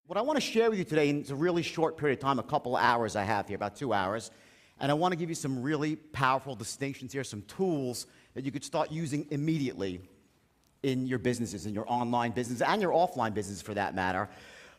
What I want to share with you today, in a really short period of time, a couple of hours I have here, about 2 hours, and I want to give you some really powerful distinctions here, some tools that you could start using immediately in your businesses, in your online business, and your offline business for that matter.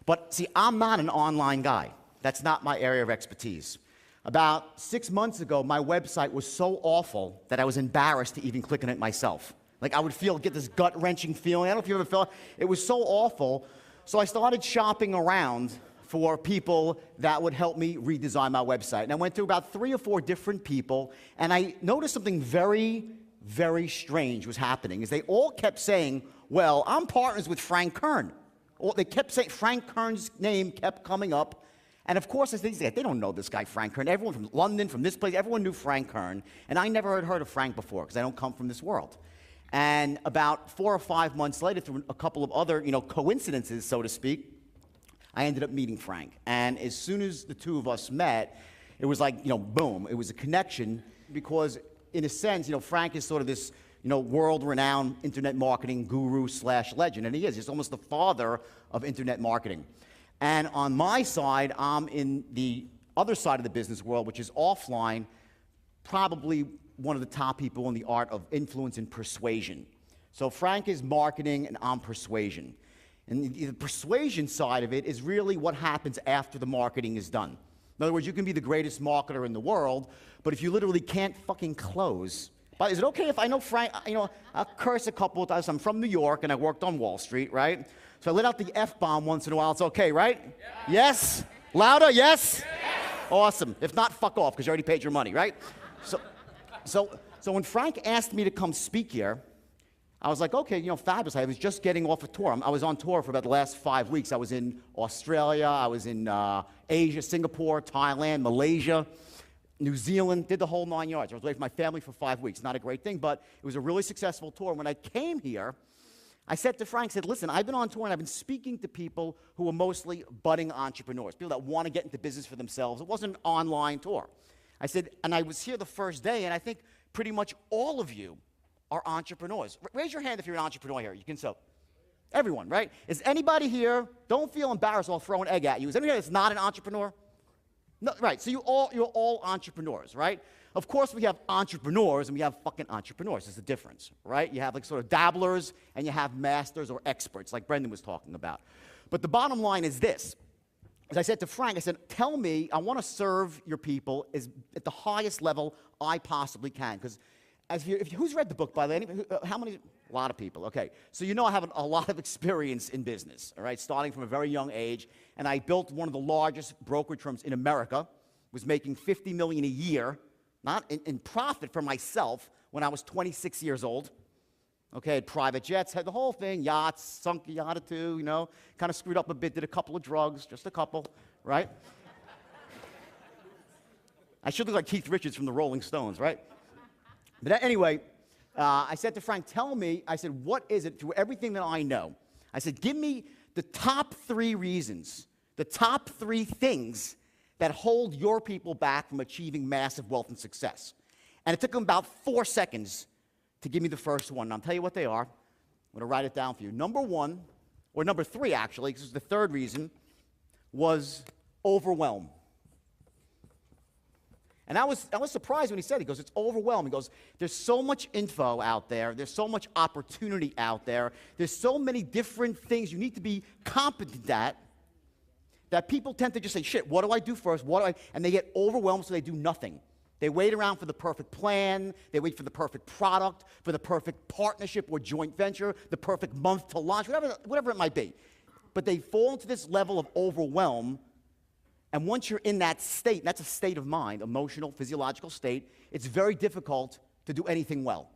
But see, I'm not an online guy. That's not my area of expertise. About 6 months ago, my website was so awful that I was embarrassed to even click on it myself. Like I would get this gut-wrenching feeling. I don't know if you ever felt it. It was so awful. So I started shopping around for people that would help me redesign my website. And I went through about 3 or 4 different people, and I noticed something very, very strange was happening. Is they all kept saying, well, I'm partners with Frank Kern. Or they kept saying, Frank Kern's name kept coming up. And of course, they don't know this guy, Frank Kern. Everyone from London, from this place, everyone knew Frank Kern. And I never had heard of Frank before, because I don't come from this world. And about 4 or 5 months later, through a couple of other, coincidences, so to speak, I ended up meeting Frank. And as soon as the two of us met, it was like, boom. It was a connection because, in a sense, Frank is sort of this, world-renowned internet marketing guru/legend. And he is. He's almost the father of internet marketing. And on my side, I'm in the other side of the business world, which is offline, probably one of the top people in the art of influence and persuasion. So Frank is marketing and I'm persuasion. And the persuasion side of it is really what happens after the marketing is done. In other words, you can be the greatest marketer in the world, but if you literally can't fucking close. But is it okay if I know Frank, I'll curse a couple of times. I'm from New York and I worked on Wall Street, right? So I let out the F-bomb once in a while. It's okay, right? Yeah. Yes? Louder, yes? Awesome. If not, fuck off, because you already paid your money, right? So when Frank asked me to come speak here, I was like, okay, fabulous. I was just getting off a tour. I was on tour for about the last 5 weeks. I was in Australia, I was in Asia, Singapore, Thailand, Malaysia, New Zealand, did the whole 9 yards. I was away from my family for 5 weeks. Not a great thing, but it was a really successful tour. When I came here, I said to Frank, listen, I've been on tour and I've been speaking to people who are mostly budding entrepreneurs, people that want to get into business for themselves. It wasn't an online tour. I said, and I was here the first day, and I think pretty much all of you are entrepreneurs. Raise your hand if you're an entrepreneur here. You can so. Everyone, right? Is anybody here, don't feel embarrassed, I'll throw an egg at you. Is anyone here that's not an entrepreneur? No, right, so you're all entrepreneurs, right? Of course, we have entrepreneurs and we have fucking entrepreneurs. There's a difference, right? You have like sort of dabblers and you have masters or experts, like Brendan was talking about. But the bottom line is this. As I said to Frank, I said, tell me, I want to serve your people at the highest level I possibly can. Because who's read the book, by the way? How many? A lot of people, okay. So I have a lot of experience in business, all right, starting from a very young age. And I built one of the largest brokerage firms in America, was making $50 million a year, not in profit for myself, when I was 26 years old. Okay, had private jets, had the whole thing, yachts, sunk a yacht or two, kind of screwed up a bit, did a couple of drugs, just a couple, right? I should look like Keith Richards from the Rolling Stones, right? But anyway, I said to Frank, tell me, I said, what is it, through everything that I know? I said, give me the top 3 reasons, the top 3 things that hold your people back from achieving massive wealth and success. And it took him about 4 seconds to give me the first one. And I'll tell you what they are. I'm going to write it down for you. Number 1, or number 3 actually, because this is the third reason, was overwhelm. And I was surprised when he said it. He goes, it's overwhelming. He goes, there's so much info out there. There's so much opportunity out there. There's so many different things you need to be competent at that people tend to just say, shit, what do I do first? And they get overwhelmed, so they do nothing. They wait around for the perfect plan. They wait for the perfect product, for the perfect partnership or joint venture, the perfect month to launch, whatever it might be. But they fall into this level of overwhelm. And once you're in that state, that's a state of mind, emotional, physiological state, it's very difficult to do anything well.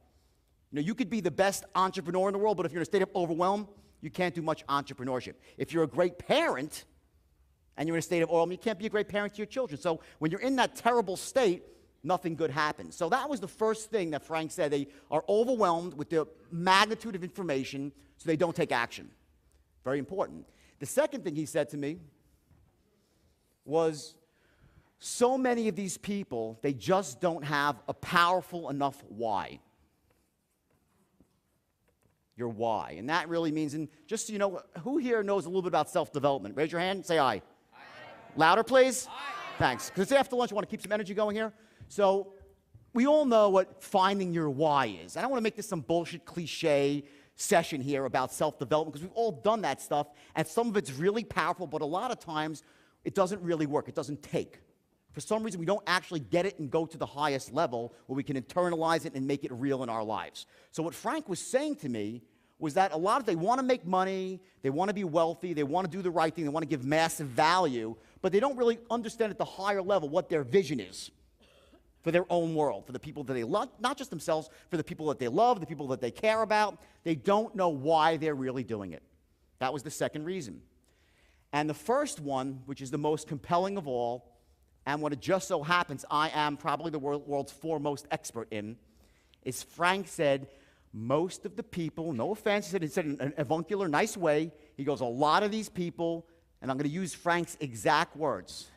You could be the best entrepreneur in the world, but if you're in a state of overwhelm, you can't do much entrepreneurship. If you're a great parent and you're in a state of overwhelm, you can't be a great parent to your children. So when you're in that terrible state, nothing good happens. So that was the first thing that Frank said. They are overwhelmed with the magnitude of information, so they don't take action. Very important. The second thing he said to me was, so many of these people, they just don't have a powerful enough why. your why. And that really means, and just so you know, who here knows a little bit about self-development? Raise your hand, say aye. Aye. Louder, please. Aye. Thanks. Because it's after lunch, I want to keep some energy going here. So we all know what finding your why is. I don't want to make this some bullshit cliche session here about self-development, because we've all done that stuff, and some of it's really powerful, but a lot of times it doesn't really work. It doesn't take. For some reason, we don't actually get it and go to the highest level where we can internalize it and make it real in our lives. So what Frank was saying to me was that a lot of they want to make money, they want to be wealthy, they want to do the right thing, they want to give massive value, but they don't really understand at the higher level what their vision is for their own world, for the people that they love, not just themselves, for the people that they love, the people that they care about. They don't know why they're really doing it. That was the second reason. And the first one, which is the most compelling of all, and what it just so happens I am probably the world's foremost expert in, is Frank said, most of the people, no offense, he said in an avuncular, nice way, he goes, a lot of these people, and I'm going to use Frank's exact words,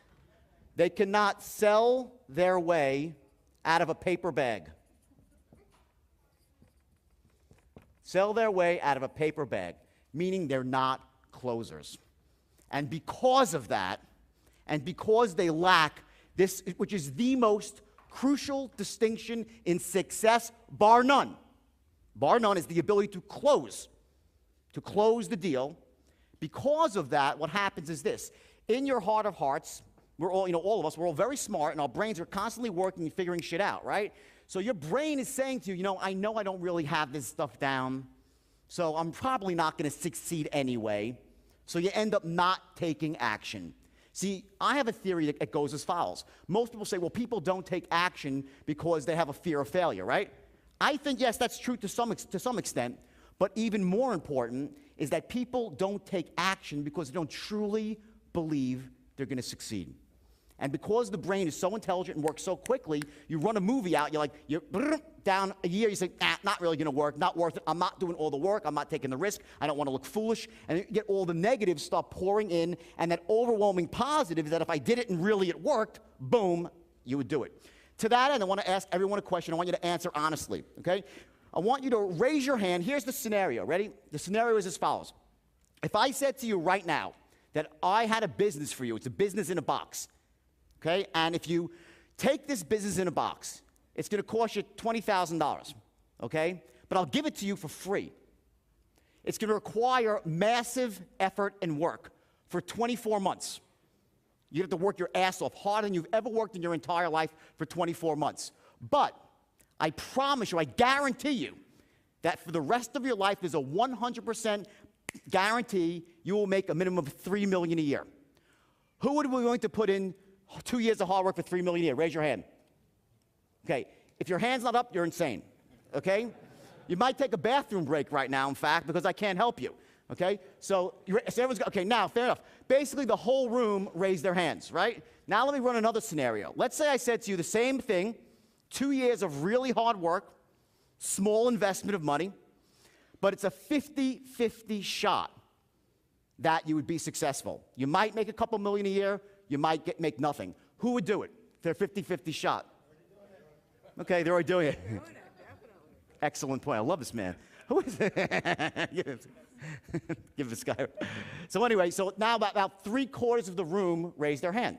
they cannot sell their way out of a paper bag. Sell their way out of a paper bag, meaning they're not closers. And because of that, and because they lack this, which is the most crucial distinction in success, bar none. Bar none is the ability to close the deal. Because of that, what happens is this. In your heart of hearts, we're all, all of us, we're all very smart, and our brains are constantly working and figuring shit out, right? So your brain is saying to you, I know I don't really have this stuff down, so I'm probably not going to succeed anyway. So you end up not taking action. See, I have a theory that goes as follows. Most people say, well, people don't take action because they have a fear of failure, right? I think, yes, that's true to some extent, but even more important is that people don't take action because they don't truly believe they're going to succeed. And because the brain is so intelligent and works so quickly, you run a movie out, you're down a year, you say, not really going to work, not worth it, I'm not doing all the work, I'm not taking the risk, I don't want to look foolish, and you get all the negatives start pouring in, and that overwhelming positive is that if I did it and really it worked, boom, you would do it. To that end, I want to ask everyone a question. I want you to answer honestly, okay? I want you to raise your hand. Here's the scenario. Ready? The scenario is as follows. If I said to you right now that I had a business for you, it's a business in a box, okay? And if you take this business in a box, it's going to cost you $20,000, okay? But I'll give it to you for free. It's going to require massive effort and work for 24 months. You have to work your ass off harder than you've ever worked in your entire life for 24 months. But I promise you, I guarantee you, that for the rest of your life, there's a 100% guarantee you will make a minimum of $3 million a year. Who would be willing to put in 2 years of hard work for $3 million a year? Raise your hand. Okay, if your hand's not up, you're insane, okay? You might take a bathroom break right now, in fact, because I can't help you, okay? So everyone's got, okay, now, fair enough. Basically, the whole room raised their hands, right? Now let me run another scenario. Let's say I said to you the same thing, 2 years of really hard work, small investment of money, but it's a 50-50 shot that you would be successful. You might make a couple million a year, you might make nothing. Who would do it? They're a 50-50 shot. Okay, they're already doing it. Excellent point. I love this man. Who is it? Give this guy. So anyway, so now about 3/4 of the room raised their hand.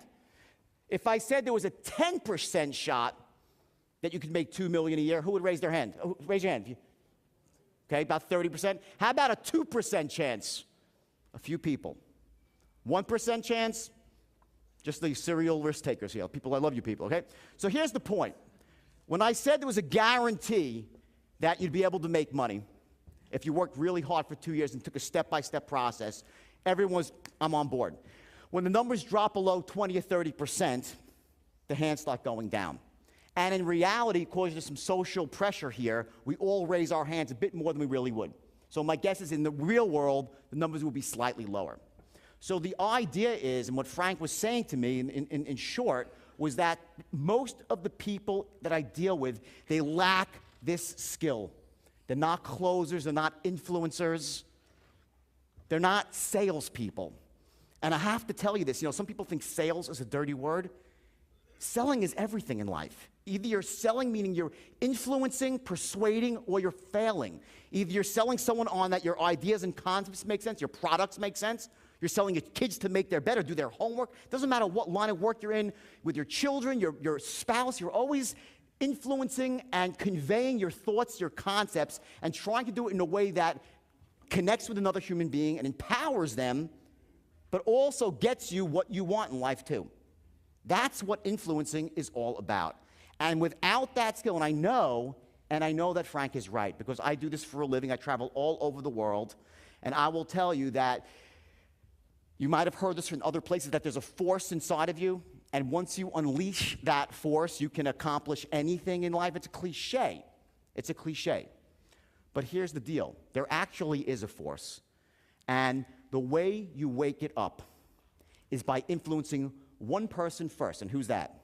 If I said there was a 10% shot that you could make $2 million a year, who would raise their hand? Oh, raise your hand. Okay, about 30%. How about a 2% chance? A few people. 1% chance? Just the serial risk takers here. People, I love you people, okay? So here's the point. When I said there was a guarantee that you'd be able to make money if you worked really hard for 2 years and took a step-by-step process, everyone's, I'm on board. When the numbers drop below 20 or 30%, the hands start going down. And in reality, because there's some social pressure here, we all raise our hands a bit more than we really would. So my guess is in the real world, the numbers will be slightly lower. So the idea is, and what Frank was saying to me in short, was that most of the people that I deal with, they lack this skill. They're not closers, they're not influencers, they're not salespeople. And I have to tell you this, some people think sales is a dirty word. Selling is everything in life. Either you're selling, meaning you're influencing, persuading, or you're failing. Either you're selling someone on that your ideas and concepts make sense, your products make sense. You're selling your kids to make their better, do their homework. Doesn't matter what line of work you're in with your children, your spouse, you're always influencing and conveying your thoughts, your concepts, and trying to do it in a way that connects with another human being and empowers them, but also gets you what you want in life too. That's what influencing is all about. And without that skill, and I know that Frank is right, because I do this for a living. I travel all over the world, and I will tell you that you might have heard this from other places, that there's a force inside of you, and once you unleash that force, you can accomplish anything in life. It's a cliche. It's a cliche. But here's the deal. There actually is a force, and the way you wake it up is by influencing one person first, and who's that?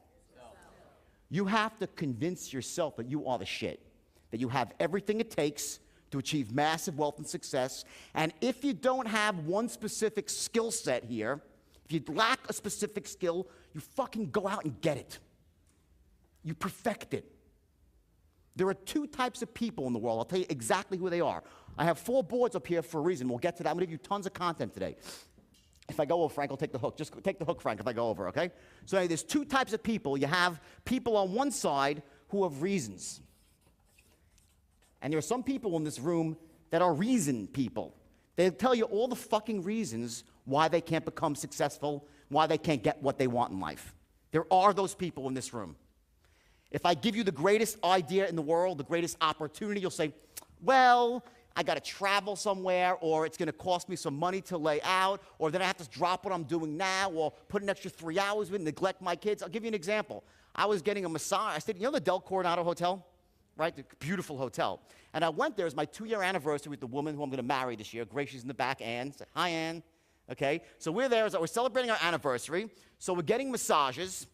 You have to convince yourself that you are the shit, that you have everything it takes to achieve massive wealth and success. And if you don't have one specific skill set here, if you lack a specific skill, you fucking go out and get it. You perfect it. There are two types of people in the world. I'll tell you exactly who they are. I have 4 boards up here for a reason. We'll get to that. I'm going to give you tons of content today. If I go over, Frank, I'll take the hook. Just take the hook, Frank, if I go over, okay? So anyway, there's 2 types of people. You have people on one side who have reasons. And there are some people in this room that are reason people. They'll tell you all the fucking reasons why they can't become successful, why they can't get what they want in life. There are those people in this room. If I give you the greatest idea in the world, the greatest opportunity, you'll say, well, I got to travel somewhere, or it's going to cost me some money to lay out, or then I have to drop what I'm doing now, or put an extra 3 hours with, neglect my kids. I'll give you an example. I was getting a massage. I stayed, you know the Del Coronado Hotel? Right? The beautiful hotel. And I went there. It was my 2-year anniversary with the woman who I'm going to marry this year. Grace, she's in the back. Ann. Say, hi, Ann. Okay? So we're there. We're celebrating our anniversary. So we're getting massages.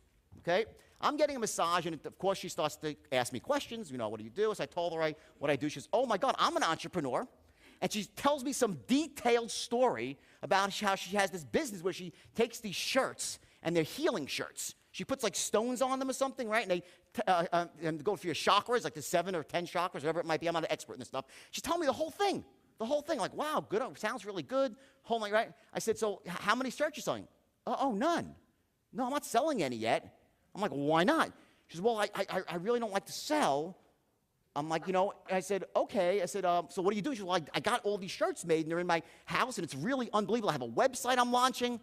Okay? I'm getting a massage, and of course, she starts to ask me questions. You know, what do you do? So I told her what I do. She says, oh, my God, I'm an entrepreneur. And she tells me some detailed story about how she has this business where she takes these shirts, and they're healing shirts. She puts, like, stones on them or something, right? And they go for your chakras, like the 7 or 10 chakras, whatever it might be. I'm not an expert in this stuff. She's telling me the whole thing. The whole thing. Like, wow, good. Sounds really good. Whole thing, right? I said, so how many shirts are you selling? Oh, none. No, I'm not selling any yet. I'm like, well, why not? She says, well, I really don't like to sell. I'm like, you know, I said, okay. I said, so what do you do? She was like, I got all these shirts made, and they're in my house, and it's really unbelievable. I have a website I'm launching.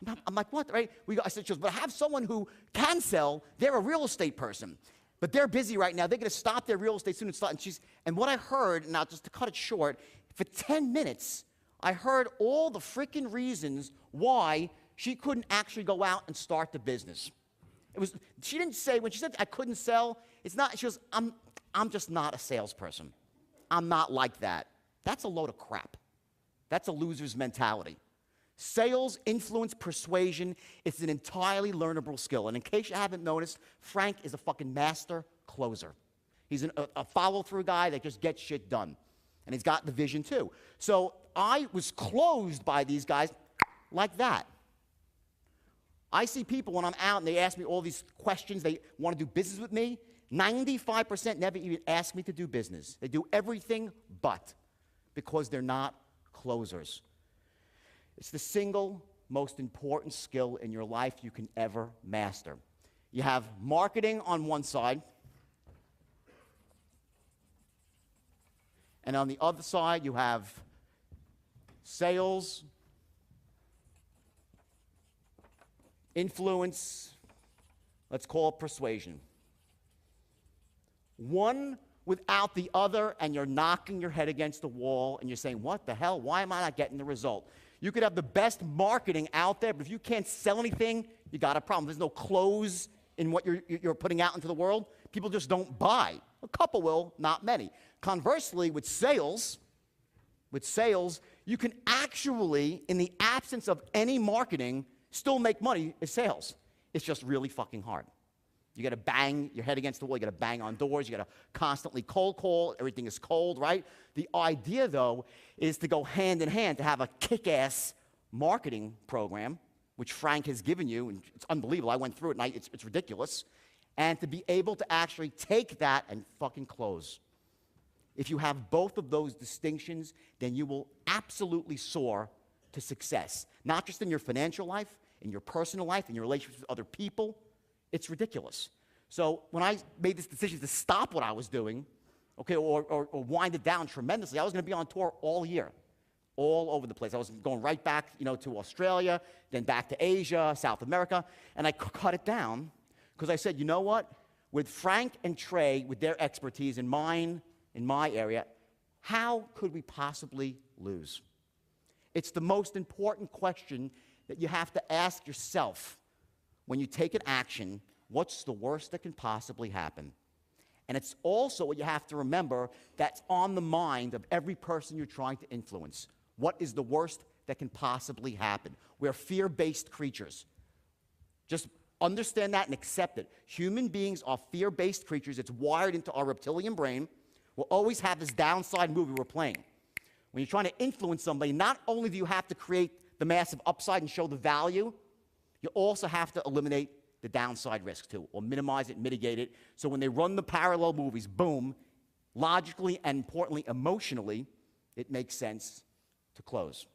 I'm like, what, right? I said, she goes, but I have someone who can sell. They're a real estate person, but they're busy right now. They're going to stop their real estate soon and start. And what I heard, now just to cut it short, for 10 minutes, I heard all the freaking reasons why she couldn't actually go out and start the business. She didn't say, when she said I couldn't sell, it's not, she goes, I'm just not a salesperson. I'm not like that. That's a load of crap. That's a loser's mentality. Sales, influence, persuasion, it's an entirely learnable skill. And in case you haven't noticed, Frank is a fucking master closer. He's a follow-through guy that just gets shit done. And he's got the vision too. So I was closed by these guys like that. I see people when I'm out and they ask me all these questions. They want to do business with me. 95% never even ask me to do business. They do everything but, because they're not closers. It's the single most important skill in your life you can ever master. You have marketing on one side, and on the other side you have sales, influence, let's call it persuasion. One without the other, and you're knocking your head against the wall, and you're saying, what the hell? Why am I not getting the result? You could have the best marketing out there, but if you can't sell anything, you got a problem. There's no close in what you're putting out into the world. People just don't buy. A couple will, not many. Conversely, with sales, you can actually, in the absence of any marketing, still make money as sales. It's just really fucking hard. You got to bang your head against the wall. You got to bang on doors. You got to constantly cold call. Everything is cold, right? The idea, though, is to go hand in hand, to have a kick-ass marketing program, which Frank has given you, and it's unbelievable. I went through it, and it's ridiculous. And to be able to actually take that and fucking close. If you have both of those distinctions, then you will absolutely soar to success. Not just in your financial life, in your personal life, in your relationships with other people. It's ridiculous. So when I made this decision to stop what I was doing, okay, or wind it down tremendously, I was going to be on tour all year, all over the place. I was going right back, to Australia, then back to Asia, South America, and I cut it down because I said, you know what? With Frank and Trey, with their expertise and mine in my area, how could we possibly lose? It's the most important question that you have to ask yourself when you take an action. What's the worst that can possibly happen? And it's also what you have to remember that's on the mind of every person you're trying to influence. What is the worst that can possibly happen? We're fear-based creatures. Just understand that and accept it. Human beings are fear-based creatures. It's wired into our reptilian brain. We'll always have this downside movie we're playing. When you're trying to influence somebody, not only do you have to create the massive upside and show the value, you also have to eliminate the downside risk too, or minimize it, mitigate it. So when they run the parallel movies, boom, logically and importantly, emotionally, it makes sense to close.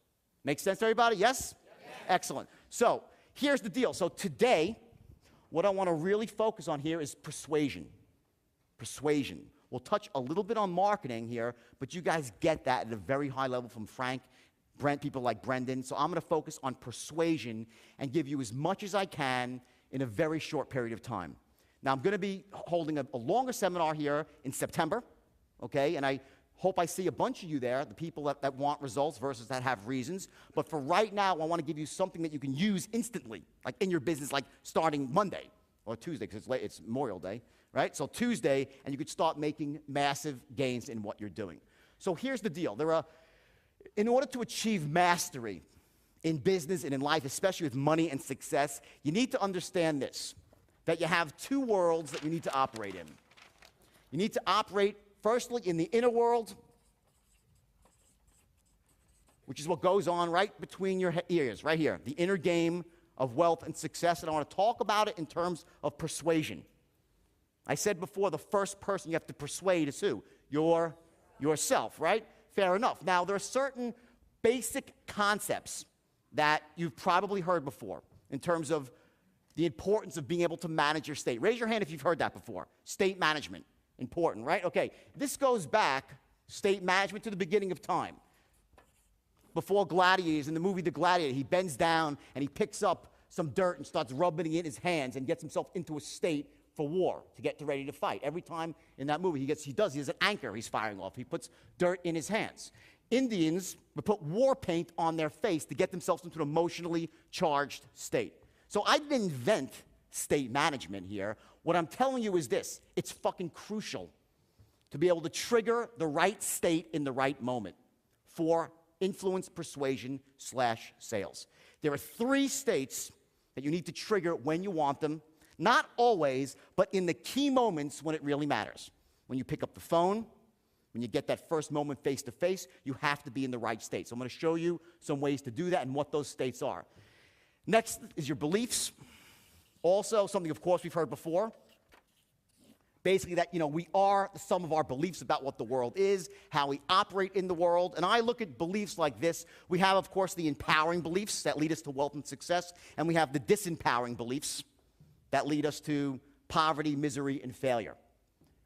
Makes sense to everybody? Yes? Yes. Excellent. So here's the deal. So today, what I want to really focus on here is persuasion. Persuasion. We'll touch a little bit on marketing here, but you guys get that at a very high level from Frank, Brent, people like Brendan. So I'm going to focus on persuasion and give you as much as I can in a very short period of time. Now, I'm going to be holding a longer seminar here in September, okay? And I hope I see a bunch of you there, the people that want results versus that have reasons. But for right now, I want to give you something that you can use instantly, like in your business, like starting Monday or Tuesday, because it's Memorial Day, right? So Tuesday, and you could start making massive gains in what you're doing. So here's the deal. In order to achieve mastery in business and in life, especially with money and success, you need to understand this, that you have two worlds that you need to operate in. You need to operate, firstly, in the inner world, which is what goes on right between your ears, right here, the inner game of wealth and success, and I want to talk about it in terms of persuasion. I said before, the first person you have to persuade is who? Yourself, right? Fair enough. Now, there are certain basic concepts that you've probably heard before in terms of the importance of being able to manage your state. Raise your hand if you've heard that before. State management, important, right? Okay, this goes back, state management, to the beginning of time. Before Gladiators, in the movie The Gladiator, he bends down and he picks up some dirt and starts rubbing it in his hands and gets himself into a state for war, to get ready to fight. Every time in that movie he has an anchor he's firing off. He puts dirt in his hands. Indians would put war paint on their face to get themselves into an emotionally charged state. So I didn't invent state management here. What I'm telling you is this: it's fucking crucial to be able to trigger the right state in the right moment for influence, persuasion / sales. There are 3 states that you need to trigger when you want them. Not always, but in the key moments when it really matters. When you pick up the phone, when you get that first moment face-to-face, you have to be in the right state. So I'm going to show you some ways to do that and what those states are. Next is your beliefs. Also, something, of course, we've heard before. Basically that, we are the sum of our beliefs about what the world is, how we operate in the world. And I look at beliefs like this. We have, of course, the empowering beliefs that lead us to wealth and success. And we have the disempowering beliefs that lead us to poverty, misery, and failure.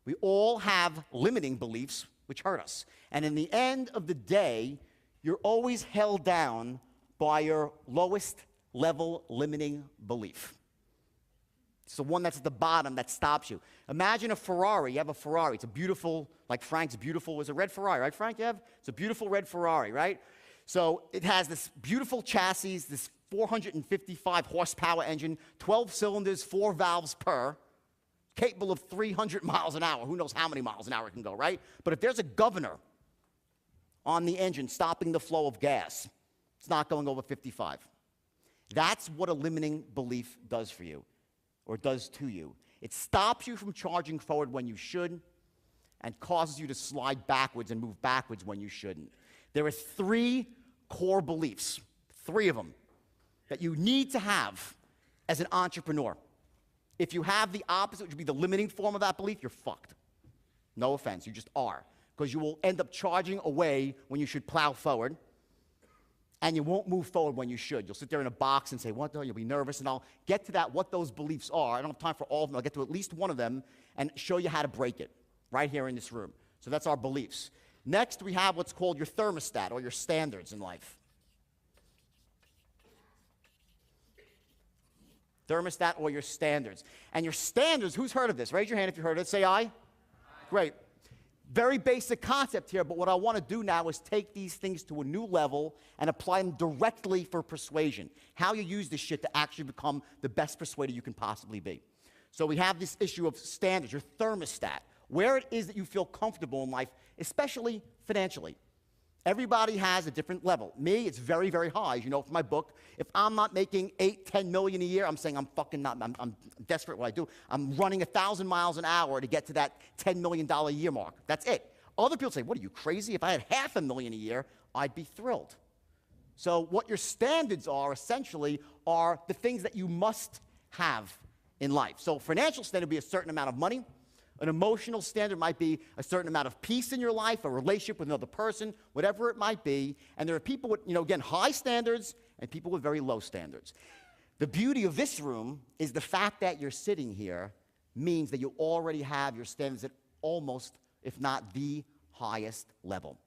We all have limiting beliefs which hurt us. And in the end of the day, you're always held down by your lowest level limiting belief. It's the one that's at the bottom that stops you. Imagine a Ferrari. You have a Ferrari. It's a beautiful, like Frank's beautiful, was a red Ferrari, right, Frank? It's a beautiful red Ferrari, right? So it has this beautiful chassis, this 455 horsepower engine, 12 cylinders, 4 valves per, capable of 300 miles an hour. Who knows how many miles an hour it can go, right? But if there's a governor on the engine stopping the flow of gas, it's not going over 55. That's what a limiting belief does for you, or does to you. It stops you from charging forward when you should and causes you to slide backwards and move backwards when you shouldn't. There are 3 core beliefs, 3 of them, that you need to have as an entrepreneur. If you have the opposite, which would be the limiting form of that belief, you're fucked. No offense, you just are. Because you will end up charging away when you should plow forward, and you won't move forward when you should. You'll sit there in a box and say, what the hell? You'll be nervous, and I'll get to that, what those beliefs are. I don't have time for all of them. I'll get to at least one of them and show you how to break it right here in this room. So that's our beliefs. Next, we have what's called your thermostat, or your standards in life. Thermostat or your standards. And your standards, who's heard of this? Raise your hand if you heard of it. Say aye. Great. Very basic concept here, but what I want to do now is take these things to a new level and apply them directly for persuasion. How you use this shit to actually become the best persuader you can possibly be. So we have this issue of standards, your thermostat, where it is that you feel comfortable in life, especially financially. Everybody has a different level. Me, it's very, very high. As you know from my book, if I'm not making 8, 10 million a year, I'm saying I'm fucking not, I'm desperate at what I do. I'm running 1,000 miles an hour to get to that $10 million a year mark. That's it. Other people say, what are you, crazy? If I had $500,000 a year, I'd be thrilled. So what your standards are, essentially, are the things that you must have in life. So financial standard would be a certain amount of money. An emotional standard might be a certain amount of peace in your life, a relationship with another person, whatever it might be. And there are people with, again, high standards and people with very low standards. The beauty of this room is the fact that you're sitting here means that you already have your standards at almost, if not the highest level.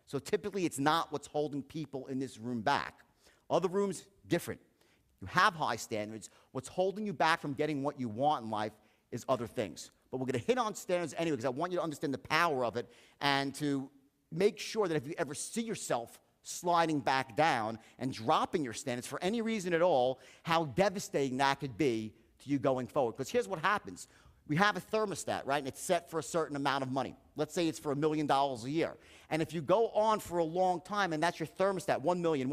So typically, it's not what's holding people in this room back. Other rooms, different. You have high standards. What's holding you back from getting what you want in life is other things. But we're going to hit on standards anyway because I want you to understand the power of it and to make sure that if you ever see yourself sliding back down and dropping your standards for any reason at all, how devastating that could be to you going forward. Because here's what happens. We have a thermostat, right? And it's set for a certain amount of money. Let's say it's for $1 million a year. And if you go on for a long time and that's your thermostat, 1 million,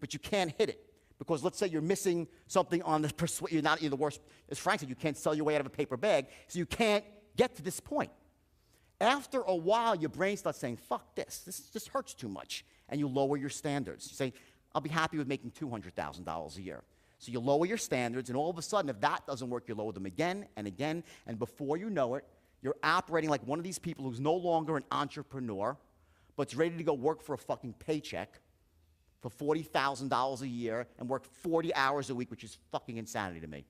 but you can't hit it. Because let's say you're missing something on the you're the worst. As Frank said, you can't sell your way out of a paper bag, so you can't get to this point. After a while, your brain starts saying, fuck this. This just hurts too much. And you lower your standards. You say, I'll be happy with making $200,000 a year. So you lower your standards, and all of a sudden, if that doesn't work, you lower them again and again. And before you know it, you're operating like one of these people who's no longer an entrepreneur, but's ready to go work for a fucking paycheck for $40,000 a year and work 40 hours a week, which is fucking insanity to me.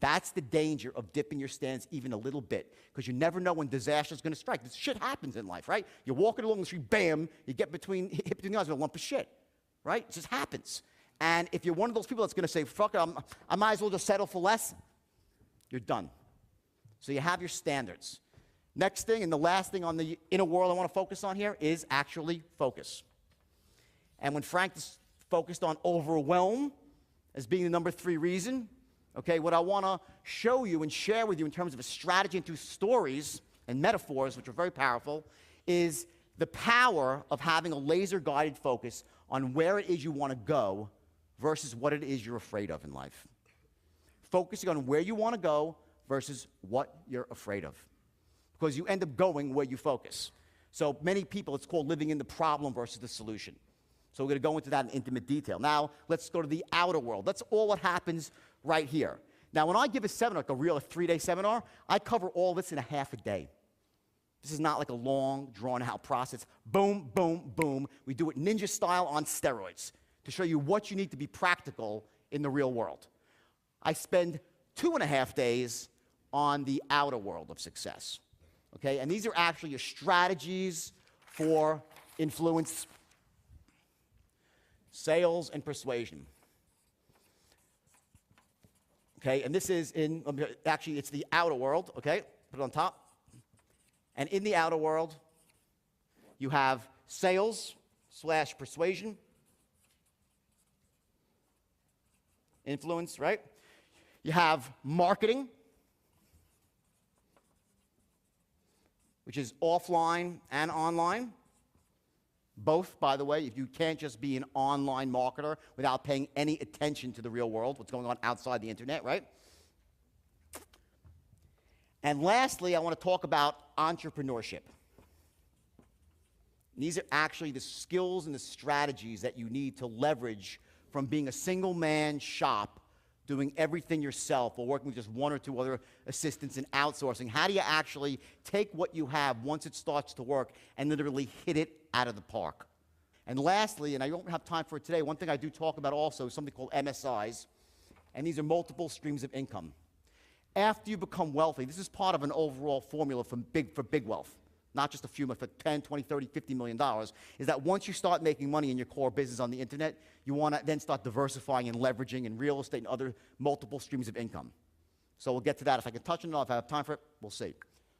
That's the danger of dipping your standards even a little bit, because you never know when disaster is going to strike. This shit happens in life, right? You're walking along the street, bam, you get hit between the eyes with a lump of shit, right? It just happens. And if you're one of those people that's going to say, fuck it, I might as well just settle for less, you're done. So you have your standards. Next thing, and the last thing on the inner world I want to focus on here is actually focus. And when Frank is focused on overwhelm as being the number 3 reason, okay, what I want to show you and share with you in terms of a strategy and through stories and metaphors, which are very powerful, is the power of having a laser-guided focus on where it is you want to go versus what it is you're afraid of in life. Focusing on where you want to go versus what you're afraid of. Because you end up going where you focus. So many people, it's called living in the problem versus the solution. So we're going to go into that in intimate detail. Now, let's go to the outer world. That's all what happens right here. Now, when I give a seminar, like a real 3-day seminar, I cover all this in a half a day. This is not like a long, drawn-out process. Boom, boom, boom. We do it ninja style on steroids to show you what you need to be practical in the real world. I spend 2.5 days on the outer world of success. Okay? And these are actually your strategies for influence, sales, and persuasion. Okay, and this is actually it's the outer world, okay? Put it on top. And in the outer world, you have sales/persuasion, influence, right? You have marketing, which is offline and online. Both, by the way, if you can't just be an online marketer without paying any attention to the real world, what's going on outside the internet, right? And lastly, I want to talk about entrepreneurship. And these are actually the skills and the strategies that you need to leverage from being a single man shop, doing everything yourself, or working with just one or two other assistants and outsourcing? How do you actually take what you have once it starts to work and literally hit it out of the park? And lastly, and I don't have time for it today, one thing I do talk about also is something called MSIs, and these are multiple streams of income. After you become wealthy, this is part of an overall formula for big wealth, not just a few, but for 10, 20, 30, $50 million, is that once you start making money in your core business on the internet, you want to then start diversifying and leveraging in real estate and other multiple streams of income. So we'll get to that. If I can touch on it, if I have time for it, we'll see.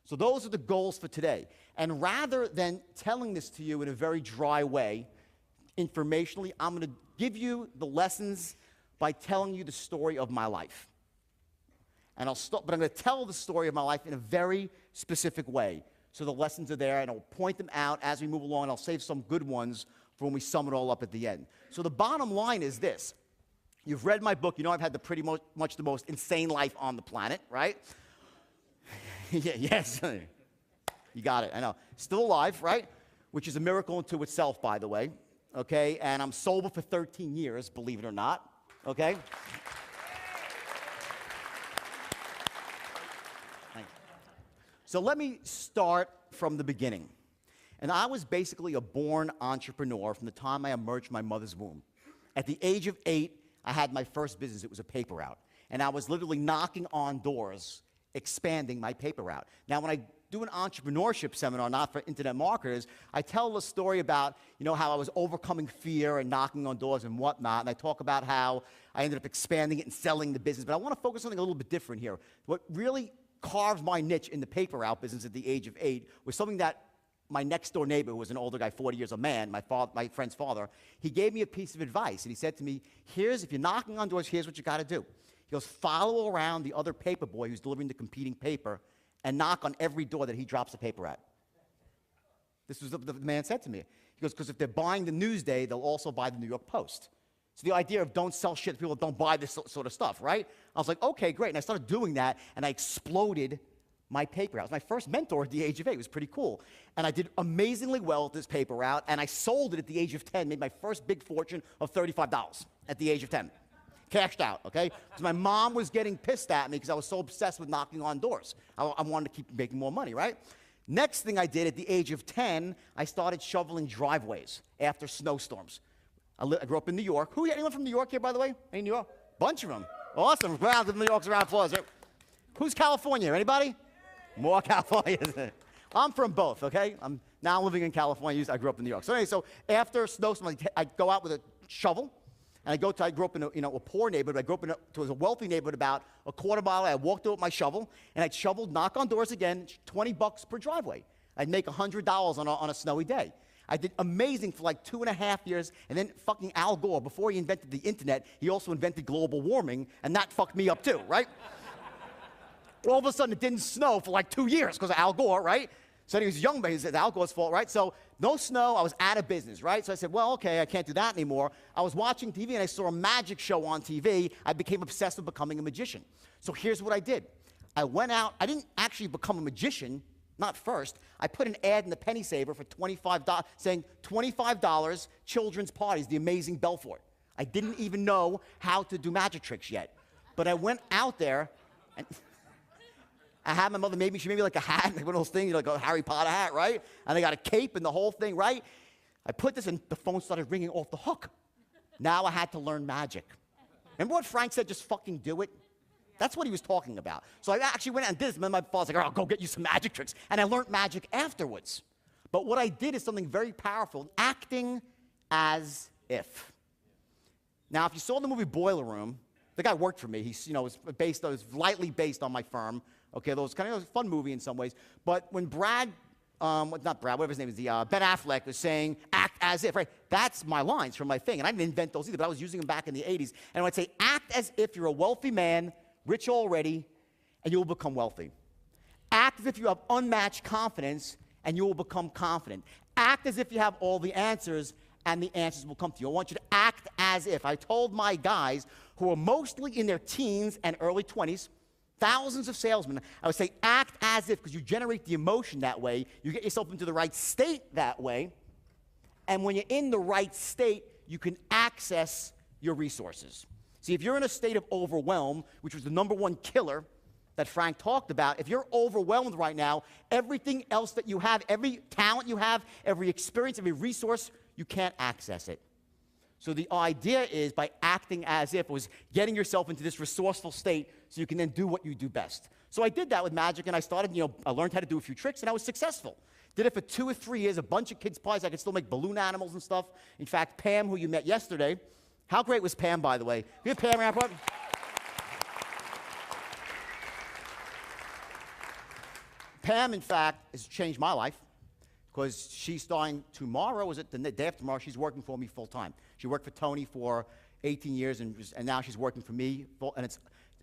So those are the goals for today. And rather than telling this to you in a very dry way, informationally, I'm going to give you the lessons by telling you the story of my life. And but I'm going to tell the story of my life in a very specific way. So the lessons are there, and I'll point them out as we move along, and I'll save some good ones for when we sum it all up at the end. So the bottom line is this. You've read my book. You know I've had the pretty much the most insane life on the planet, right? Yeah, yes. You got it. I know. Still alive, right? Which is a miracle unto itself, by the way. Okay? And I'm sober for 13 years, believe it or not. Okay? So let me start from the beginning. And I was basically a born entrepreneur from the time I emerged from my mother's womb. At the age of 8, I had my first business. It was a paper route. And I was literally knocking on doors, expanding my paper route. Now, when I do an entrepreneurship seminar, not for internet marketers, I tell a story about, how I was overcoming fear and knocking on doors and whatnot. And I talk about how I ended up expanding it and selling the business. But I want to focus on something a little bit different here. What really carved my niche in the paper route business at the age of 8 was something that my next door neighbor, who was an older guy, 40 years, a man, my friend's father, he gave me a piece of advice. And he said to me, if you're knocking on doors, here's what you got to do. He goes, follow around the other paper boy who's delivering the competing paper and knock on every door that he drops the paper at. This was the man said to me. He goes, because if they're buying the Newsday, they'll also buy the New York Post. So the idea of don't sell shit to people, don't buy this sort of stuff, right? I was like, okay, great. And I started doing that, and I exploded my paper route. It was my first mentor at the age of 8. It was pretty cool. And I did amazingly well with this paper route, and I sold it at the age of 10, made my first big fortune of $35 at the age of 10. Cashed out, okay? Because my mom was getting pissed at me because I was so obsessed with knocking on doors. I wanted to keep making more money, right? Next thing I did at the age of 10, I started shoveling driveways after snowstorms. I grew up in New York. Anyone from New York here, by the way? Any New York? Bunch of them. Awesome. Round of New York's round of applause. Who's California? Anybody? More California. I'm from both, okay? I'm now living in California. I grew up in New York. So anyway, after snowstorms, I go out with a shovel, and I grew up in a poor neighborhood. I grew up to a wealthy neighborhood about a quarter mile away. I walked out with my shovel, and I'd shovel, knock on doors again, $20 per driveway. I'd make $100 on a snowy day. I did amazing for like 2.5 years, and then fucking Al Gore, before he invented the internet, he also invented global warming, and that fucked me up too, right? All of a sudden, it didn't snow for like 2 years because of Al Gore, right? So he was young, but it's Al Gore's fault, right? So no snow, I was out of business, right? So I said, well, okay, I can't do that anymore. I was watching TV, and I saw a magic show on TV. I became obsessed with becoming a magician. So here's what I did. I went out. I didn't actually become a magician. Not first. I put an ad in the Penny Saver for $25, saying $25 children's parties, the amazing Belford. I didn't even know how to do magic tricks yet. But I went out there, and I had my mother she made me like a hat, like one of those things, like a Harry Potter hat, right? And I got a cape and the whole thing, right? I put this, and the phone started ringing off the hook. Now I had to learn magic. Remember what Frank said, just fucking do it? That's what he was talking about. So I actually went out and did this, and then my father's like, I'll go get you some magic tricks. And I learned magic afterwards. But what I did is something very powerful, acting as if. Now, if you saw the movie Boiler Room, the guy worked for me. He, was lightly based on my firm. Okay, that was kind of a fun movie in some ways. But when whatever his name is, Ben Affleck was saying, act as if, right? That's my lines from my thing. And I didn't invent those either, but I was using them back in the 80s. And I'd say, act as if you're a wealthy man, rich already, and you will become wealthy. Act as if you have unmatched confidence, and you will become confident. Act as if you have all the answers, and the answers will come to you. I want you to act as if. I told my guys, who are mostly in their teens and early 20s, thousands of salesmen, I would say act as if, because you generate the emotion that way. You get yourself into the right state that way. And when you're in the right state, you can access your resources. See, if you're in a state of overwhelm, which was the #1 killer that Frank talked about, if you're overwhelmed right now, everything else that you have, every talent you have, every experience, every resource, you can't access it. So the idea is by acting as if, was getting yourself into this resourceful state so you can then do what you do best. So I did that with magic, and I started, I learned how to do a few tricks, and I was successful. Did it for 2 or 3 years, a bunch of kids' parties. I could still make balloon animals and stuff. In fact, Pam, who you met yesterday, how great was Pam, by the way? You have Pam around. Pam, in fact, has changed my life because she's starting tomorrow, is it the day after tomorrow, she's working for me full time. She worked for Tony for 18 years, and now she's working for me, and it's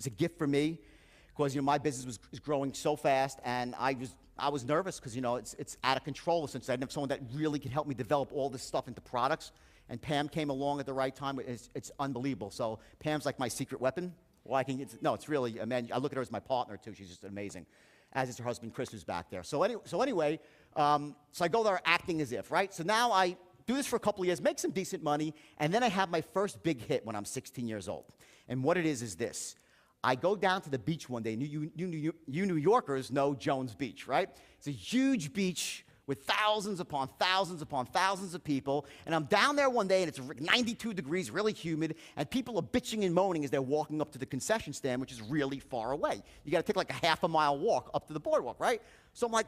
a gift for me because, my business is growing so fast, and I was nervous because, it's out of control since I didn't have someone that really could help me develop all this stuff into products, and Pam came along at the right time. It's unbelievable. So Pam's like my secret weapon. Well, it's really, I look at her as my partner, too. She's just amazing, as is her husband, Chris, who's back there. So anyway, I go there acting as if, right? So now I do this for a couple of years, make some decent money, and then I have my first big hit when I'm 16 years old. And what it is this. I go down to the beach one day. You New Yorkers know Jones Beach, right? It's a huge beach with thousands upon thousands upon thousands of people. And I'm down there one day, and it's 92 degrees, really humid, and people are bitching and moaning as they're walking up to the concession stand, which is really far away. You got to take like a half-a-mile walk up to the boardwalk, right? So I'm like,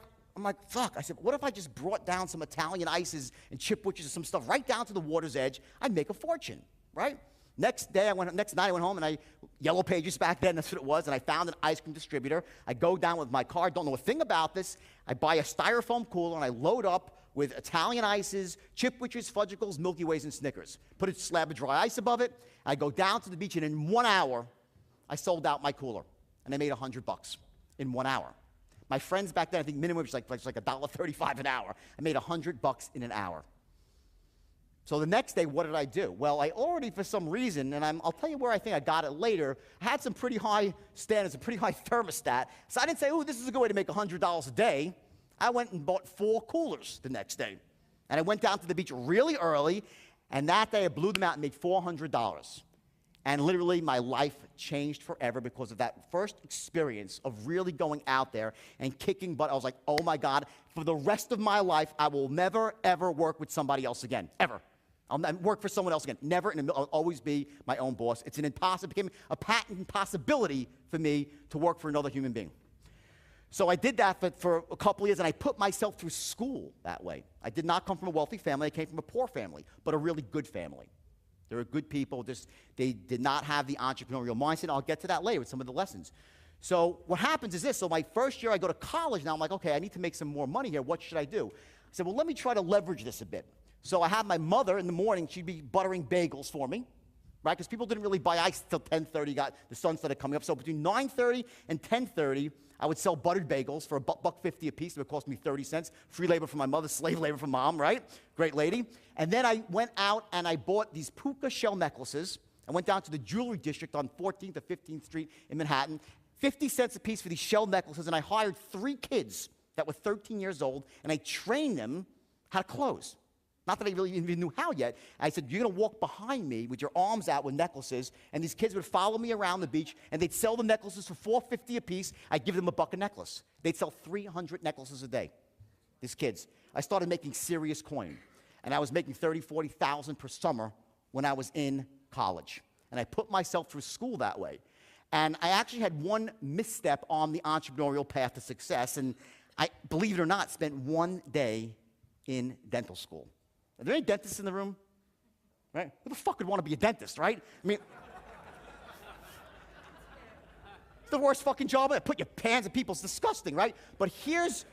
fuck. I said, what if I just brought down some Italian ices and chipwitches and some stuff right down to the water's edge? I'd make a fortune, right? Next night I went home, and Yellow Pages back then, that's what it was, and I found an ice cream distributor. I go down with my car, don't know a thing about this. I buy a styrofoam cooler, and I load up with Italian ices, chipwitches, fudgicles, Milky Ways, and Snickers. Put a slab of dry ice above it. I go down to the beach, and in 1 hour, I sold out my cooler, and I made $100 in 1 hour. My friends back then, I think minimum was like $1.35 an hour. I made $100 in an hour. So the next day, what did I do? Well, I already, for some reason, and I'll tell you where I think I got it later, I had some pretty high standards, a pretty high thermostat. So I didn't say, this is a good way to make $100 a day. I went and bought 4 coolers the next day. And I went down to the beach really early, and that day I blew them out and made $400. And literally, my life changed forever because of that first experience of really going out there and kicking butt. I was like, oh my God, for the rest of my life, I will never, ever work with somebody else again, ever. I'll work for someone else again. Never, and I'll always be my own boss. It became a patent impossibility for me to work for another human being. So I did that for a couple of years, and I put myself through school that way. I did not come from a wealthy family. I came from a poor family, but a really good family. They were good people. They did not have the entrepreneurial mindset. I'll get to that later with some of the lessons. So what happens is this. So my first year, I go to college. Now I'm like, okay, I need to make some more money here. What should I do? I said, well, let me try to leverage this a bit. So I had my mother in the morning. She'd be buttering bagels for me, right? Because people didn't really buy ice until 10:30. The sun started coming up. So between 9:30 and 10:30, I would sell buttered bagels for $1.50 a piece. It would cost me 30 cents. Free labor from my mother, slave labor from mom, right? Great lady. And then I went out and I bought these puka shell necklaces. I went down to the jewelry district on 14th or 15th Street in Manhattan. 50 cents a piece for these shell necklaces. And I hired 3 kids that were 13 years old, and I trained them how to close. Not that I really even knew how yet. I said, you're going to walk behind me with your arms out with necklaces, and these kids would follow me around the beach, and they'd sell the necklaces for $4.50 a piece. I'd give them $1 a necklace. They'd sell 300 necklaces a day, these kids. I started making serious coin, and I was making $30,000, $40,000 per summer when I was in college. And I put myself through school that way. And I actually had one misstep on the entrepreneurial path to success, and I, believe it or not, spent 1 day in dental school. Are there any dentists in the room? Right? Who the fuck would want to be a dentist, right? I mean, it's the worst fucking job. Put your hands in people. It's disgusting, right? But here's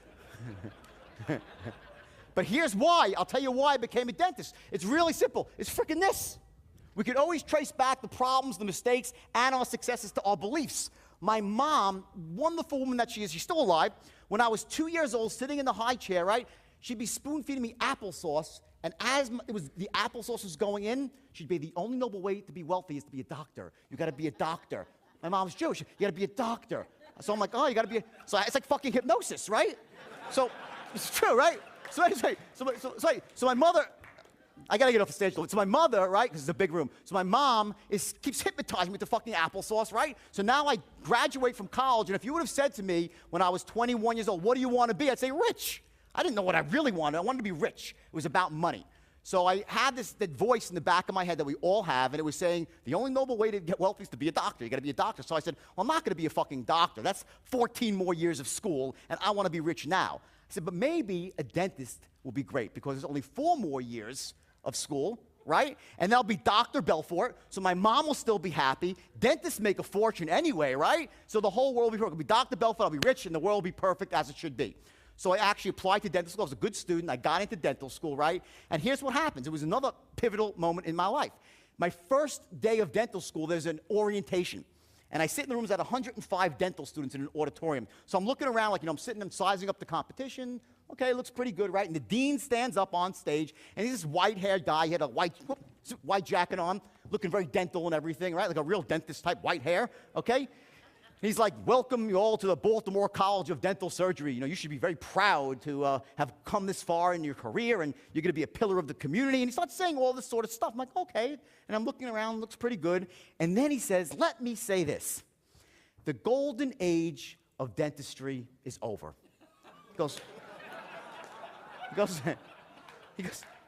why. I'll tell you why I became a dentist. It's really simple. It's freaking this. We could always trace back the problems, the mistakes, and our successes to our beliefs. My mom, wonderful woman that she is, she's still alive. When I was 2 years old, sitting in the high chair, right, she'd be spoon-feeding me applesauce. And as the applesauce was going in, she'd be, the only noble way to be wealthy is to be a doctor. You got to be a doctor. My mom's Jewish. You got to be a doctor. So I'm like, oh, you got to be a... So it's like fucking hypnosis, right? So it's true, right? So my mother... I got to get off the stage. So my mother, right, because it's a big room. So my mom keeps hypnotizing me with the fucking applesauce, right? So now I graduate from college, and if you would have said to me when I was 21 years old, what do you want to be? I'd say rich. I didn't know what I really wanted. I wanted to be rich. It was about money. So I had that voice in the back of my head that we all have, and it was saying, the only noble way to get wealthy is to be a doctor. You got to be a doctor. So I said, well, I'm not going to be a fucking doctor. That's 14 more years of school, and I want to be rich now. I said, but maybe a dentist will be great because there's only 4 more years of school, right? And that'll be Dr. Belford, so my mom will still be happy. Dentists make a fortune anyway, right? So the whole world will be perfect. It'll be Dr. Belford, I'll be rich, and the world will be perfect as it should be. So I actually applied to dental school. I was a good student. I got into dental school, right? And here's what happens. It was another pivotal moment in my life. My first day of dental school, there's an orientation. And I sit in the rooms at 105 dental students in an auditorium. So I'm looking around like, I'm sitting and sizing up the competition. Okay, it looks pretty good, right? And the dean stands up on stage, and he's this white-haired guy. He had a white jacket on, looking very dental and everything, right? Like a real dentist type, white hair, okay? He's like, welcome you all to the Baltimore College of Dental Surgery. You should be very proud to have come this far in your career, and you're going to be a pillar of the community. And he starts saying all this sort of stuff. I'm like, okay. And I'm looking around, looks pretty good. And then he says, let me say this. The golden age of dentistry is over. He goes,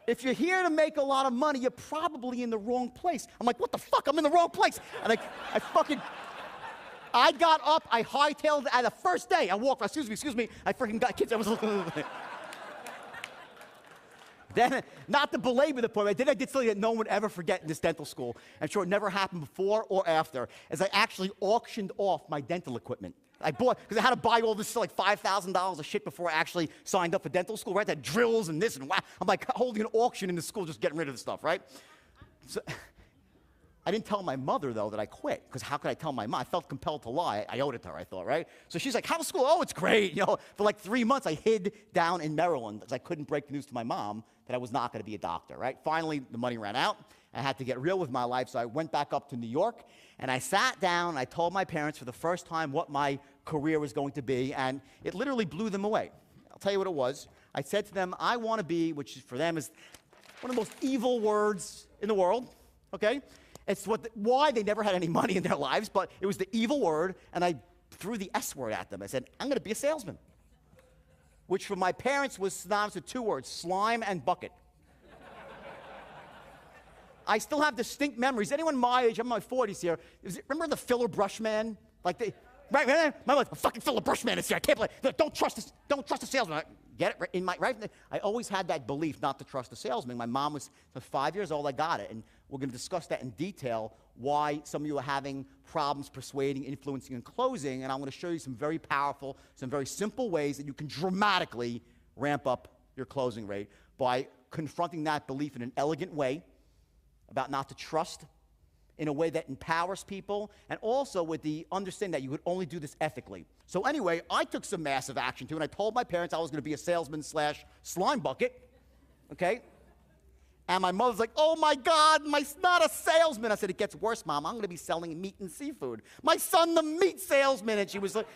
if you're here to make a lot of money, you're probably in the wrong place. I'm like, what the fuck? I'm in the wrong place. And I got up, I hightailed the first day. I walked, excuse me, I freaking got kids. I was Then, not to belabor the point, then I did something that no one would ever forget in this dental school. I'm sure it never happened before or after, as I actually auctioned off my dental equipment. I bought, because I had to buy all this like $5,000 of shit before I actually signed up for dental school, right? That drills and this and wow. I'm like holding an auction in the school, just getting rid of the stuff, right? So, I didn't tell my mother, though, that I quit, because how could I tell my mom? I felt compelled to lie. I owed it to her, I thought, right? So she's like, how's school? Oh, it's great. For like 3 months, I hid down in Maryland because I couldn't break the news to my mom that I was not going to be a doctor, right? Finally, the money ran out. I had to get real with my life, so I went back up to New York, and I sat down, and I told my parents for the first time what my career was going to be, and it literally blew them away. I'll tell you what it was. I said to them, I want to be, which for them is one of the most evil words in the world, okay? It's why they never had any money in their lives, but it was the evil word, and I threw the S word at them. I said, I'm going to be a salesman, which for my parents was synonymous with 2 words, slime and bucket. I still have distinct memories. Anyone my age, I'm in my 40s here, remember the filler brush man? Right? My mother, a fucking filler brush man is here. I can't believe, don't trust the salesman. Get it? I always had that belief not to trust the salesman. My mom was 5 years old, I got it. And we're going to discuss that in detail, why some of you are having problems persuading, influencing, and closing. And I'm going to show you some very powerful, some very simple ways that you can dramatically ramp up your closing rate by confronting that belief in an elegant way about not to trust, in a way that empowers people, and also with the understanding that you could only do this ethically. So anyway, I took some massive action too, and I told my parents I was going to be a salesman / slime bucket, okay? And my mother's like, oh my God, not a salesman. I said, it gets worse, Mom. I'm going to be selling meat and seafood. My son, the meat salesman. And she was like,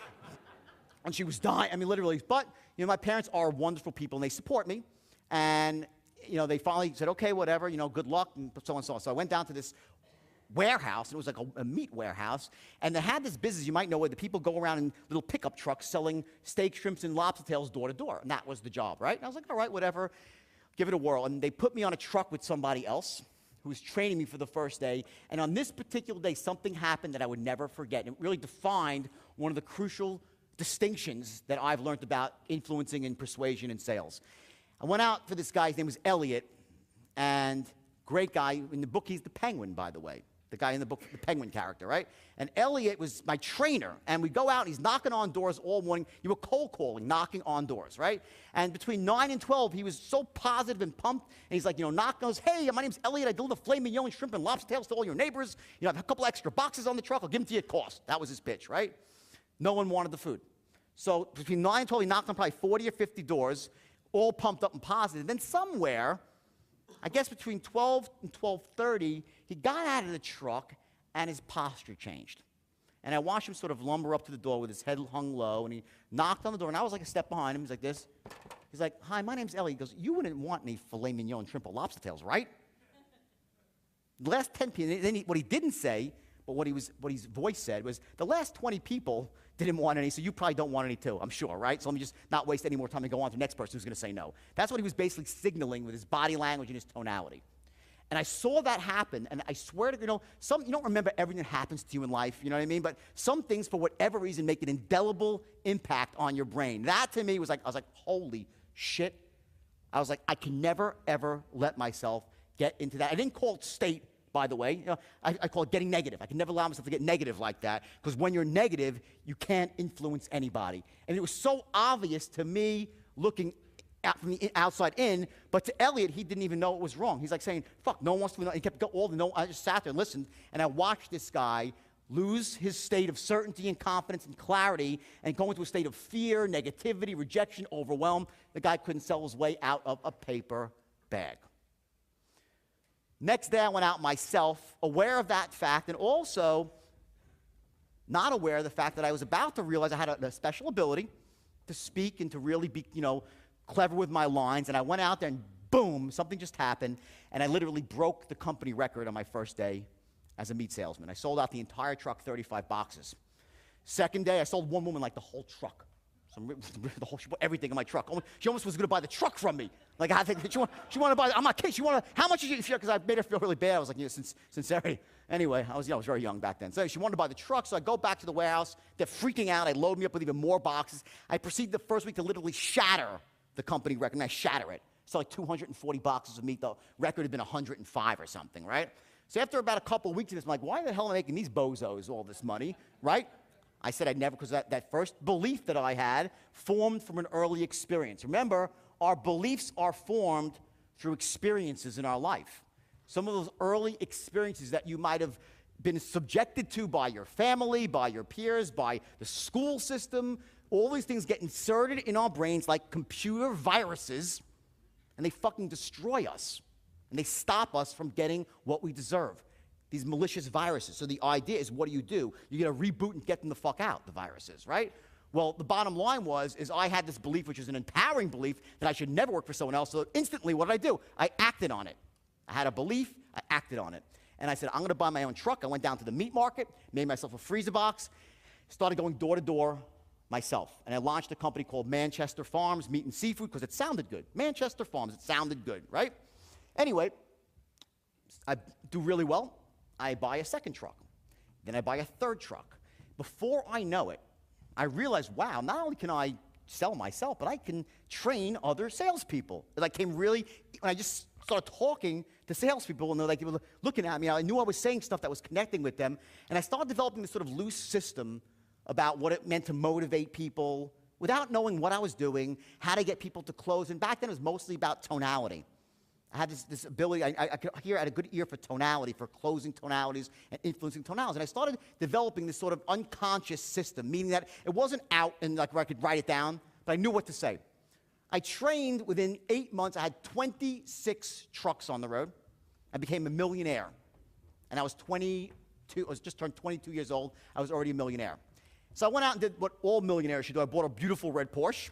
and she was dying. I mean, literally. But, my parents are wonderful people, and they support me. And, they finally said, okay, whatever, good luck, and so on and so on. So I went down to this warehouse, and it was like a meat warehouse, and they had this business, you might know, where the people go around in little pickup trucks selling steak, shrimps, and lobster tails door to door, and that was the job, right? And I was like, all right, whatever, give it a whirl. And they put me on a truck with somebody else who was training me for the first day, and on this particular day, something happened that I would never forget, and it really defined one of the crucial distinctions that I've learned about influencing and persuasion and sales. I went out for this guy, his name was Elliot, and great guy. In the book, he's the Penguin, by the way. The guy in the book, the Penguin character, right? And Elliot was my trainer, and we go out, and he's knocking on doors all morning. You were cold calling, knocking on doors, right? And between 9 and 12, he was so positive and pumped, and he's like, knock goes, hey, my name's Elliot. I deliver filet mignon, shrimp, and lobster tails to all your neighbors. I have a couple extra boxes on the truck. I'll give them to you at cost. That was his pitch, right? No one wanted the food. So between 9 and 12, he knocked on probably 40 or 50 doors, all pumped up and positive. Then somewhere, I guess between 12 and 12:30, he got out of the truck, and his posture changed. And I watched him sort of lumber up to the door with his head hung low, and he knocked on the door, and I was like a step behind him. He's like this. He's like, hi, my name's Elliot. He goes, you wouldn't want any filet mignon and shrimp or lobster tails, right? The last 10 people, then what he didn't say, but what his voice said was, the last 20 people didn't want any, so you probably don't want any too, I'm sure, right? So let me just not waste any more time and go on to the next person who's going to say no. That's what he was basically signaling with his body language and his tonality. And I saw that happen, and I swear to you, you don't remember everything that happens to you in life, you know what I mean? But some things, for whatever reason, make an indelible impact on your brain. That to me was like, I was like, holy shit. I was like, I can never, ever let myself get into that. I didn't call it state, by the way. I call it getting negative. I can never allow myself to get negative like that, because when you're negative, you can't influence anybody. And it was so obvious to me looking out from the outside in, but to Elliot, he didn't even know it was wrong. He's like saying, fuck, no one wants to know. He kept going all the no. I just sat there and listened, and I watched this guy lose his state of certainty and confidence and clarity and go into a state of fear, negativity, rejection, overwhelm. The guy couldn't sell his way out of a paper bag. Next day, I went out myself, aware of that fact, and also not aware of the fact that I was about to realize I had a special ability to speak and to really be, clever with my lines. And I went out there and boom, something just happened, and I literally broke the company record on my first day as a meat salesman. I sold out the entire truck, 35 boxes. Second day, I sold one woman like the whole truck. She bought everything in my truck. She almost was going to buy the truck from me. Like, I think she wanted to buy. I'm not kidding. How much is it? Because I made her feel really bad. I was like, sincerity. Anyway, I was very young back then. So she wanted to buy the truck. So I go back to the warehouse. They're freaking out. I load me up with even more boxes. I proceed the first week to literally shatter the company record. And I shatter it. So like 240 boxes of meat. The record had been 105 or something, right? So after about a couple of weeks of this, I'm like, why the hell am I making these bozos all this money, right? I said I'd never, because that first belief that I had formed from an early experience. Remember, our beliefs are formed through experiences in our life. Some of those early experiences that you might have been subjected to by your family, by your peers, by the school system, all these things get inserted in our brains like computer viruses, and they fucking destroy us. And they stop us from getting what we deserve. These malicious viruses. So the idea is, what do? You get a reboot and get them the fuck out, the viruses, right? Well, the bottom line is I had this belief, which is an empowering belief, that I should never work for someone else. So instantly, what did I do? I acted on it. I had a belief, I acted on it. And I said, I'm going to buy my own truck. I went down to the meat market, made myself a freezer box, started going door to door myself. And I launched a company called Manchester Farms Meat and Seafood, because it sounded good. Manchester Farms, it sounded good, right? Anyway, I do really well. I buy a second truck. Then I buy a third truck. Before I know it, I realized, wow, not only can I sell myself, but I can train other salespeople. And I came really, when I just started talking to salespeople, and they were looking at me, I knew I was saying stuff that was connecting with them, and I started developing this sort of loose system about what it meant to motivate people without knowing what I was doing, how to get people to close. And back then, it was mostly about tonality. I had this ability, I could hear, I had a good ear for tonality, for closing tonalities and influencing tonalities. And I started developing this sort of unconscious system, meaning that it wasn't out and like where I could write it down, but I knew what to say. I trained within 8 months. I had 26 trucks on the road. I became a millionaire. And I was 22, I was just turned 22 years old. I was already a millionaire. So I went out and did what all millionaires should do. I bought a beautiful red Porsche,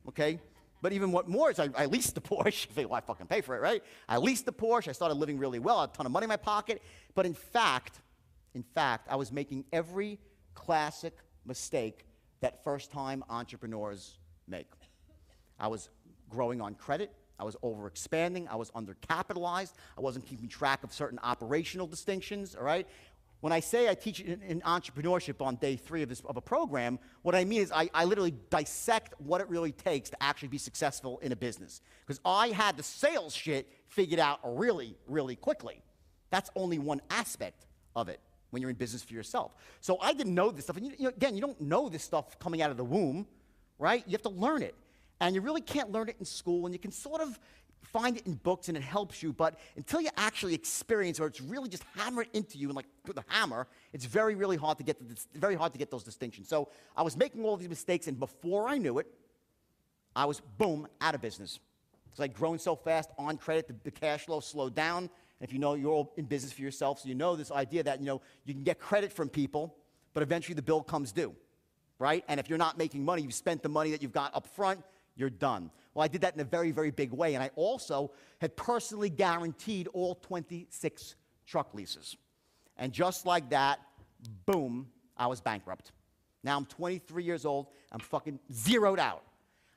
okay? But even what more is I leased the Porsche. You think, well, I fucking pay for it, right? I leased the Porsche. I started living really well. I had a ton of money in my pocket. But in fact, I was making every classic mistake that first-time entrepreneurs make. I was growing on credit. I was overexpanding. I was undercapitalized. I wasn't keeping track of certain operational distinctions, all right? When I say I teach in entrepreneurship on day 3 of a program, what I mean is I literally dissect what it really takes to actually be successful in a business. Because I had the sales shit figured out really, really quickly. That's only one aspect of it when you're in business for yourself. So I didn't know this stuff. And again, you don't know this stuff coming out of the womb, right? You have to learn it. And you really can't learn it in school, and you can sort of find it in books and it helps you, but until you actually experience, or it's really just hammered into you and like with a hammer, it's very, really hard to get those distinctions. So I was making all these mistakes, and before I knew it, I was, boom, out of business. Because I'd grown so fast on credit, the cash flow slowed down. And if you know, you're all in business for yourself, so you know this idea that, you can get credit from people, but eventually the bill comes due, right? And if you're not making money, you've spent the money that you've got up front, you're done. Well, I did that in a very, very big way. And I also had personally guaranteed all 26 truck leases. And just like that, boom, I was bankrupt. Now I'm 23 years old. I'm fucking zeroed out.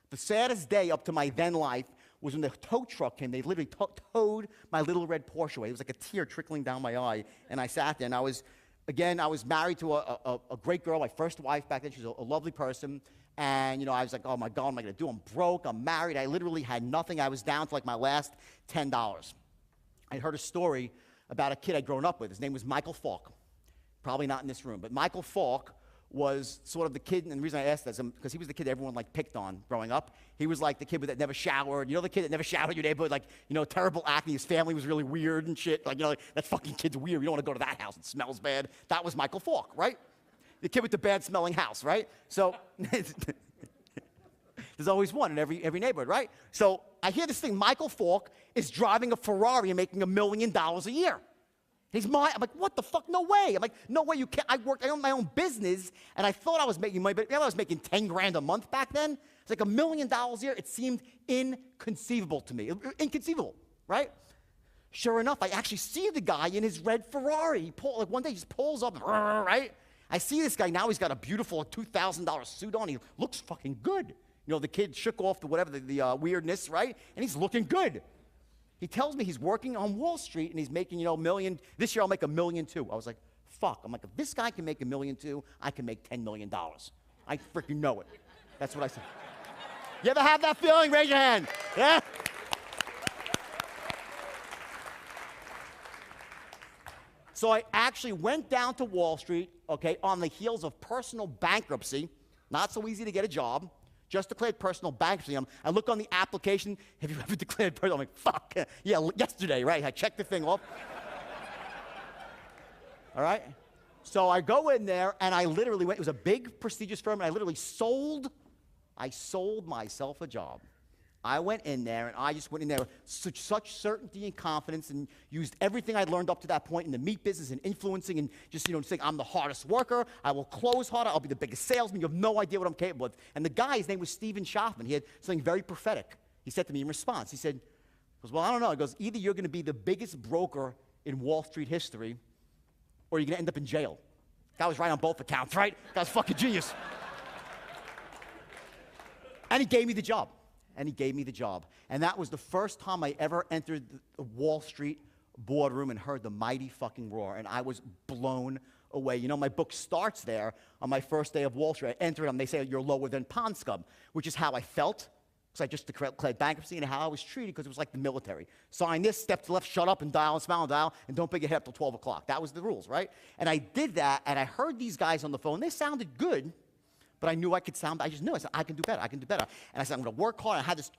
The saddest day up to my then life was when the tow truck came. They literally towed my little red Porsche away. It was like a tear trickling down my eye. And I sat there, and I was married to a great girl, my first wife back then. She was a lovely person. And, you know, I was like, oh, my God, what am I going to do? I'm broke. I'm married. I literally had nothing. I was down to, like, my last $10. I heard a story about a kid I'd grown up with. His name was Michael Falk. Probably not in this room. But Michael Falk was sort of the kid, and the reason I asked that is because he was the kid everyone, like, picked on growing up. He was like the kid that never showered. You know the kid that never showered in your neighborhood? Like, you know, terrible acne. His family was really weird and shit. Like, you know, like, that fucking kid's weird. You don't want to go to that house. It smells bad. That was Michael Falk, right? The kid with the bad-smelling house, right? So there's always one in every neighborhood, right? So I hear this thing. Michael Falk is driving a Ferrari and making $1 million a year. I'm like, what the fuck? No way. I'm like, no way, you can't. I own my own business, and I thought I was making money, but I was making 10 grand a month back then. It's like $1 million a year. It seemed inconceivable to me. Inconceivable, right? Sure enough, I actually see the guy in his red Ferrari. Like one day he just pulls up, right? I see this guy. Now he's got a beautiful $2,000 suit on. He looks fucking good. You know, the kid shook off the weirdness, right? And he's looking good. He tells me he's working on Wall Street and he's making, you know, $1 million. This year I'll make $1 million too. I was like, fuck. I'm like, if this guy can make $1 million too, I can make $10 million. I freaking know it. That's what I said. You ever have that feeling? Raise your hand. Yeah? So I actually went down to Wall Street, okay, on the heels of personal bankruptcy. Not so easy to get a job. Just declared personal bankruptcy. I look on the application. Have you ever declared personal? I'm like, fuck. Yeah, yesterday, right? I checked the thing off. All right? So I go in there, and I literally went. It was a big, prestigious firm, and I literally sold myself a job. I went in there, and I just went in there with such certainty and confidence and used everything I'd learned up to that point in the meat business and influencing and just, you know, saying, I'm the hardest worker. I will close harder. I'll be the biggest salesman. You have no idea what I'm capable of. And the guy, his name was Stephen Schaffman. He had something very prophetic. He said to me in response, he said, well, I don't know. He goes, either you're going to be the biggest broker in Wall Street history or you're going to end up in jail. That was right on both accounts, right? That was fucking genius. And he gave me the job. And that was the first time I ever entered the Wall Street boardroom and heard the mighty fucking roar. And I was blown away. You know, my book starts there on my first day of Wall Street. I entered and they say, you're lower than pond scum, which is how I felt, because I just declared bankruptcy, and how I was treated, because it was like the military. Sign this, step to the left, shut up, and dial, and smile, and dial, and don't pick your head up till 12 o'clock. That was the rules, right? And I did that, and I heard these guys on the phone. They sounded good. But I knew I could sound, I just knew. I said, I can do better. And I said, I'm going to work hard. I had this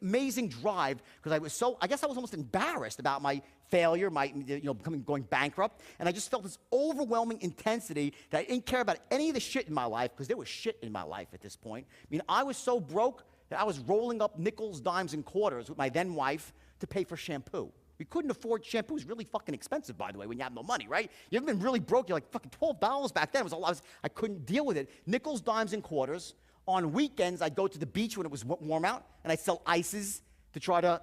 amazing drive because I guess I was almost embarrassed about my failure, going bankrupt. And I just felt this overwhelming intensity that I didn't care about any of the shit in my life, because there was shit in my life at this point. I mean, I was so broke that I was rolling up nickels, dimes, and quarters with my then wife to pay for shampoo. We couldn't afford shampoo. It's really fucking expensive, by the way, when you have no money, right? You ever been really broke? You're like, fucking $12 back then. It was a lot. I couldn't deal with it. Nickels, dimes, and quarters. On weekends, I'd go to the beach when it was warm out, and I'd sell ices to try to,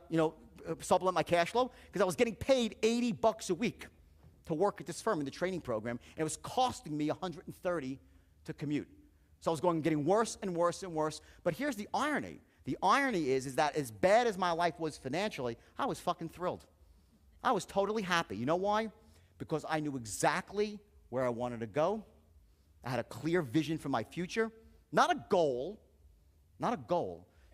supplement my cash flow, because I was getting paid $80 a week to work at this firm in the training program, and it was costing me $130 to commute. So I was getting worse and worse and worse. But here's the irony. The irony is that as bad as my life was financially, I was fucking thrilled. I was totally happy. You know why? Because I knew exactly where I wanted to go. I had a clear vision for my future. Not a goal.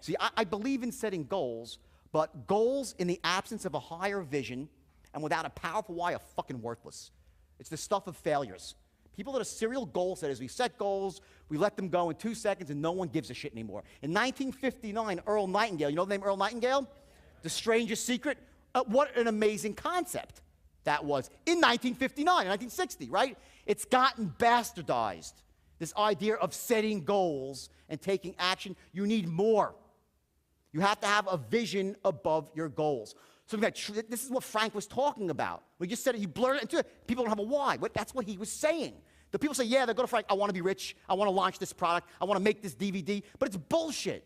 See, I believe in setting goals, but goals in the absence of a higher vision and without a powerful why are fucking worthless. It's the stuff of failures. People that are serial goal setters, we set goals, we let them go in 2 seconds, and no one gives a shit anymore. In 1959, Earl Nightingale, you know the name Earl Nightingale? The Strangest Secret? What an amazing concept that was in 1959, 1960, right? It's gotten bastardized, this idea of setting goals and taking action. You need more. You have to have a vision above your goals. So this is what Frank was talking about. We just said it, he blurred it into it. People don't have a why. But that's what he was saying. The people say, yeah, they go to Frank, I want to be rich. I want to launch this product. I want to make this DVD. But it's bullshit.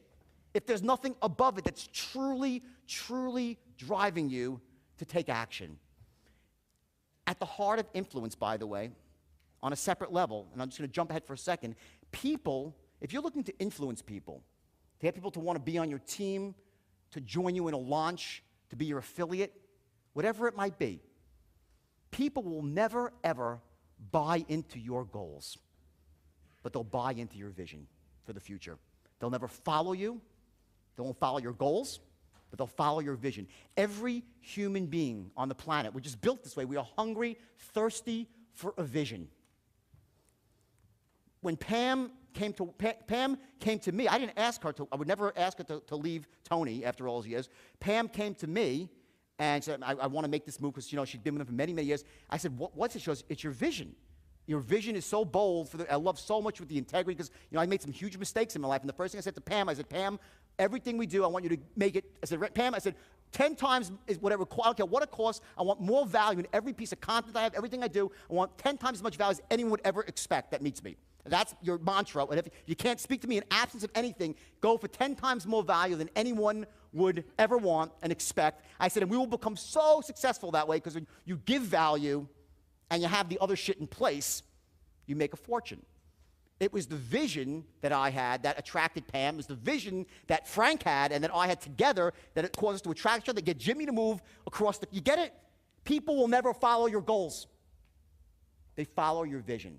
if there's nothing above it that's truly, truly driving you to take action. At the heart of influence, by the way, on a separate level, and I'm just going to jump ahead for a second, people, if you're looking to influence people, to get people to want to be on your team, to join you in a launch, to be your affiliate, whatever it might be, people will never, ever buy into your goals, but they'll buy into your vision for the future. They'll never follow you. They won't follow your goals, but they'll follow your vision. Every human being on the planet, we're just built this way. We are hungry, thirsty for a vision. When Pam came to me, I didn't ask her to, I would never ask her to leave Tony after all those years. Pam came to me and said, I want to make this move because, she'd been with him for many, many years. I said, what's it? She goes, it's your vision. Your vision is so bold. I love so much with the integrity because, I made some huge mistakes in my life. And the first thing I said to Pam, Pam, everything we do, I want you to make it. I said, Pam, 10 times is whatever, I don't care what it costs. I want more value in every piece of content I have, everything I do. I want 10 times as much value as anyone would ever expect that meets me. That's your mantra. And if you can't speak to me in absence of anything, go for 10 times more value than anyone would ever want and expect. I said, and we will become so successful that way because when you give value and you have the other shit in place, you make a fortune. It was the vision that I had that attracted Pam. It was the vision that Frank had and that I had together that it caused us to attract each other, to get Jimmy to move across the... You get it? People will never follow your goals. They follow your vision.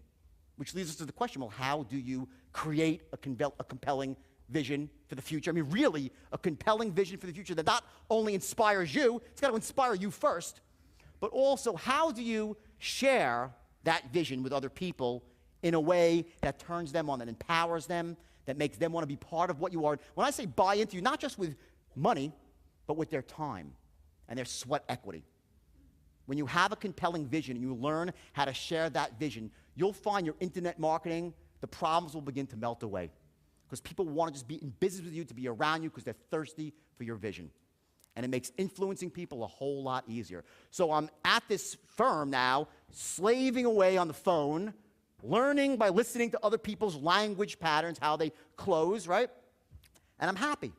Which leads us to the question, well, how do you create a compelling vision for the future? I mean, really, a compelling vision for the future that not only inspires you, it's got to inspire you first, but also how do you share that vision with other people in a way that turns them on, that empowers them, that makes them want to be part of what you are. When I say buy into you, not just with money, but with their time and their sweat equity. When you have a compelling vision and you learn how to share that vision, you'll find your internet marketing, the problems will begin to melt away. Because people want to just be in business with you, to be around you, because they're thirsty for your vision. And it makes influencing people a whole lot easier. So I'm at this firm now, slaving away on the phone, learning by listening to other people's language patterns, how they close, right? And I'm happy.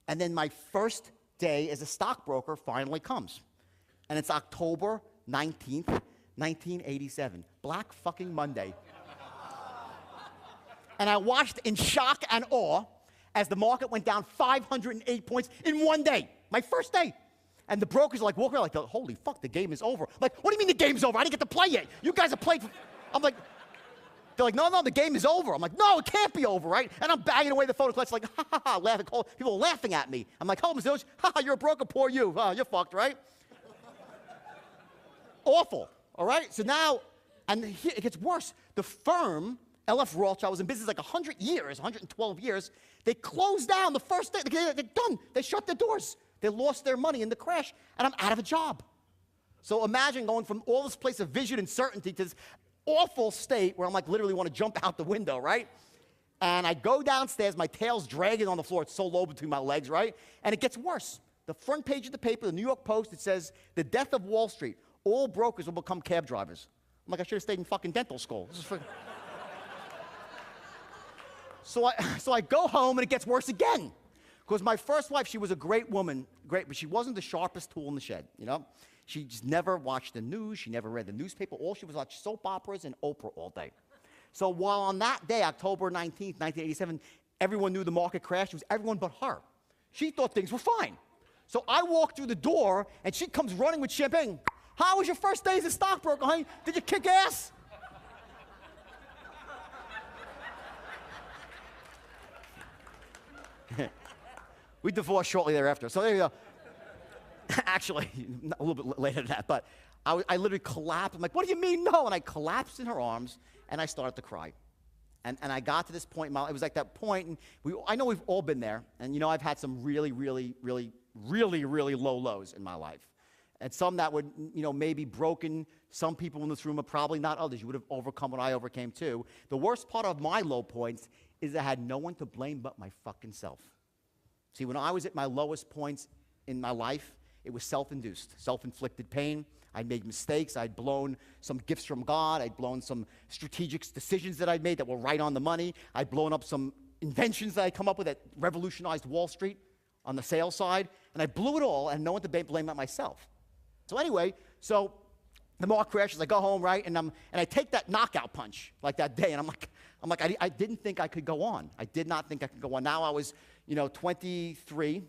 And then my first day as a stockbroker finally comes. And it's October 19th, 1987. Black fucking Monday. And I watched in shock and awe as the market went down 508 points in one day. My first day. And the brokers are like walking around like, holy fuck, the game is over. I'm like, what do you mean the game's over? I didn't get to play yet. You guys have played. I'm like, they're like, no, the game is over. I'm like, no, it can't be over, right? And I'm banging away the phone. It's like, ha, ha, ha, laughing. People are laughing at me. I'm like, oh, Mr. Jones, ha, you're a broker, poor you. You're fucked, right? Awful, all right? So now, and here, it gets worse. The firm, LF Rothschild, was in business like 100 years, 112 years. They closed down the first day. They're done. They shut their doors. They lost their money in the crash, and I'm out of a job. So imagine going from all this place of vision and certainty to this awful state where I'm like literally want to jump out the window, right? And I go downstairs, my tail's dragging on the floor. It's so low between my legs, right? And it gets worse. The front page of the paper, the New York Post, it says, the death of Wall Street. All brokers will become cab drivers. I'm like, I should have stayed in fucking dental school. So I go home, and it gets worse again. Because my first wife, she was a great woman, but she wasn't the sharpest tool in the shed, She just never watched the news. She never read the newspaper. All she was watching soap operas and Oprah all day. So while on that day, October 19th, 1987, everyone knew the market crashed, it was everyone but her. She thought things were fine. So I walk through the door, and she comes running with champagne. How was your first day as a stockbroker, honey? Did you kick ass? We divorced shortly thereafter. So there you go. Actually, a little bit later than that, but I literally collapsed. I'm like, what do you mean no? And I collapsed in her arms, and I started to cry. And I got to this point in my life. It was like that point, and I know we've all been there. And, I've had some really, really, really, really, really low lows in my life. And some that would, maybe broken some people in this room, but probably not others. You would have overcome what I overcame too. The worst part of my low points is I had no one to blame but my fucking self. See, when I was at my lowest points in my life, it was self-induced, self-inflicted pain. I'd made mistakes. I'd blown some gifts from God. I'd blown some strategic decisions that I'd made that were right on the money. I'd blown up some, inventions that I come up with that revolutionized Wall Street on the sales side, and I blew it all, and no one to blame but myself. So anyway, the market crashes, I go home, right, and I take that knockout punch, like that day, and I'm like, I didn't think I could go on. I did not think I could go on. Now I was, 23,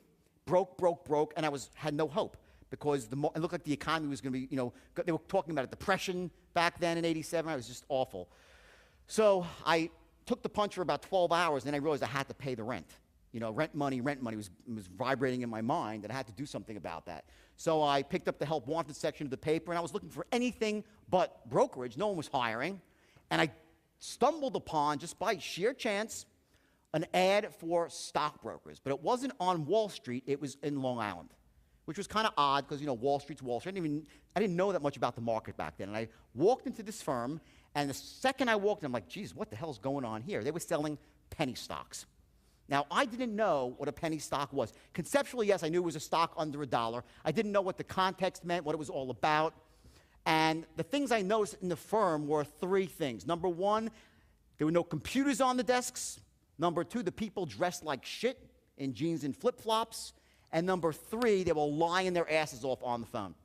broke, and I had no hope because it looked like the economy was going to be, they were talking about a depression back then in '87. It was just awful. So I took the punch for about 12 hours, and then I realized I had to pay the rent. Rent money was vibrating in my mind, and I had to do something about that. So I picked up the help wanted section of the paper, and I was looking for anything but brokerage. No one was hiring. And I stumbled upon, just by sheer chance, an ad for stockbrokers. But it wasn't on Wall Street, it was in Long Island, which was kind of odd because, Wall Street's Wall Street. I didn't know that much about the market back then. And I walked into this firm, and the second I walked in, I'm like, geez, what the hell's going on here? They were selling penny stocks. Now, I didn't know what a penny stock was. Conceptually, yes, I knew it was a stock under $1. I didn't know what the context meant, what it was all about. And the things I noticed in the firm were three things. Number one, there were no computers on the desks. Number two, the people dressed like shit in jeans and flip-flops. And number three, they were lying their asses off on the phone.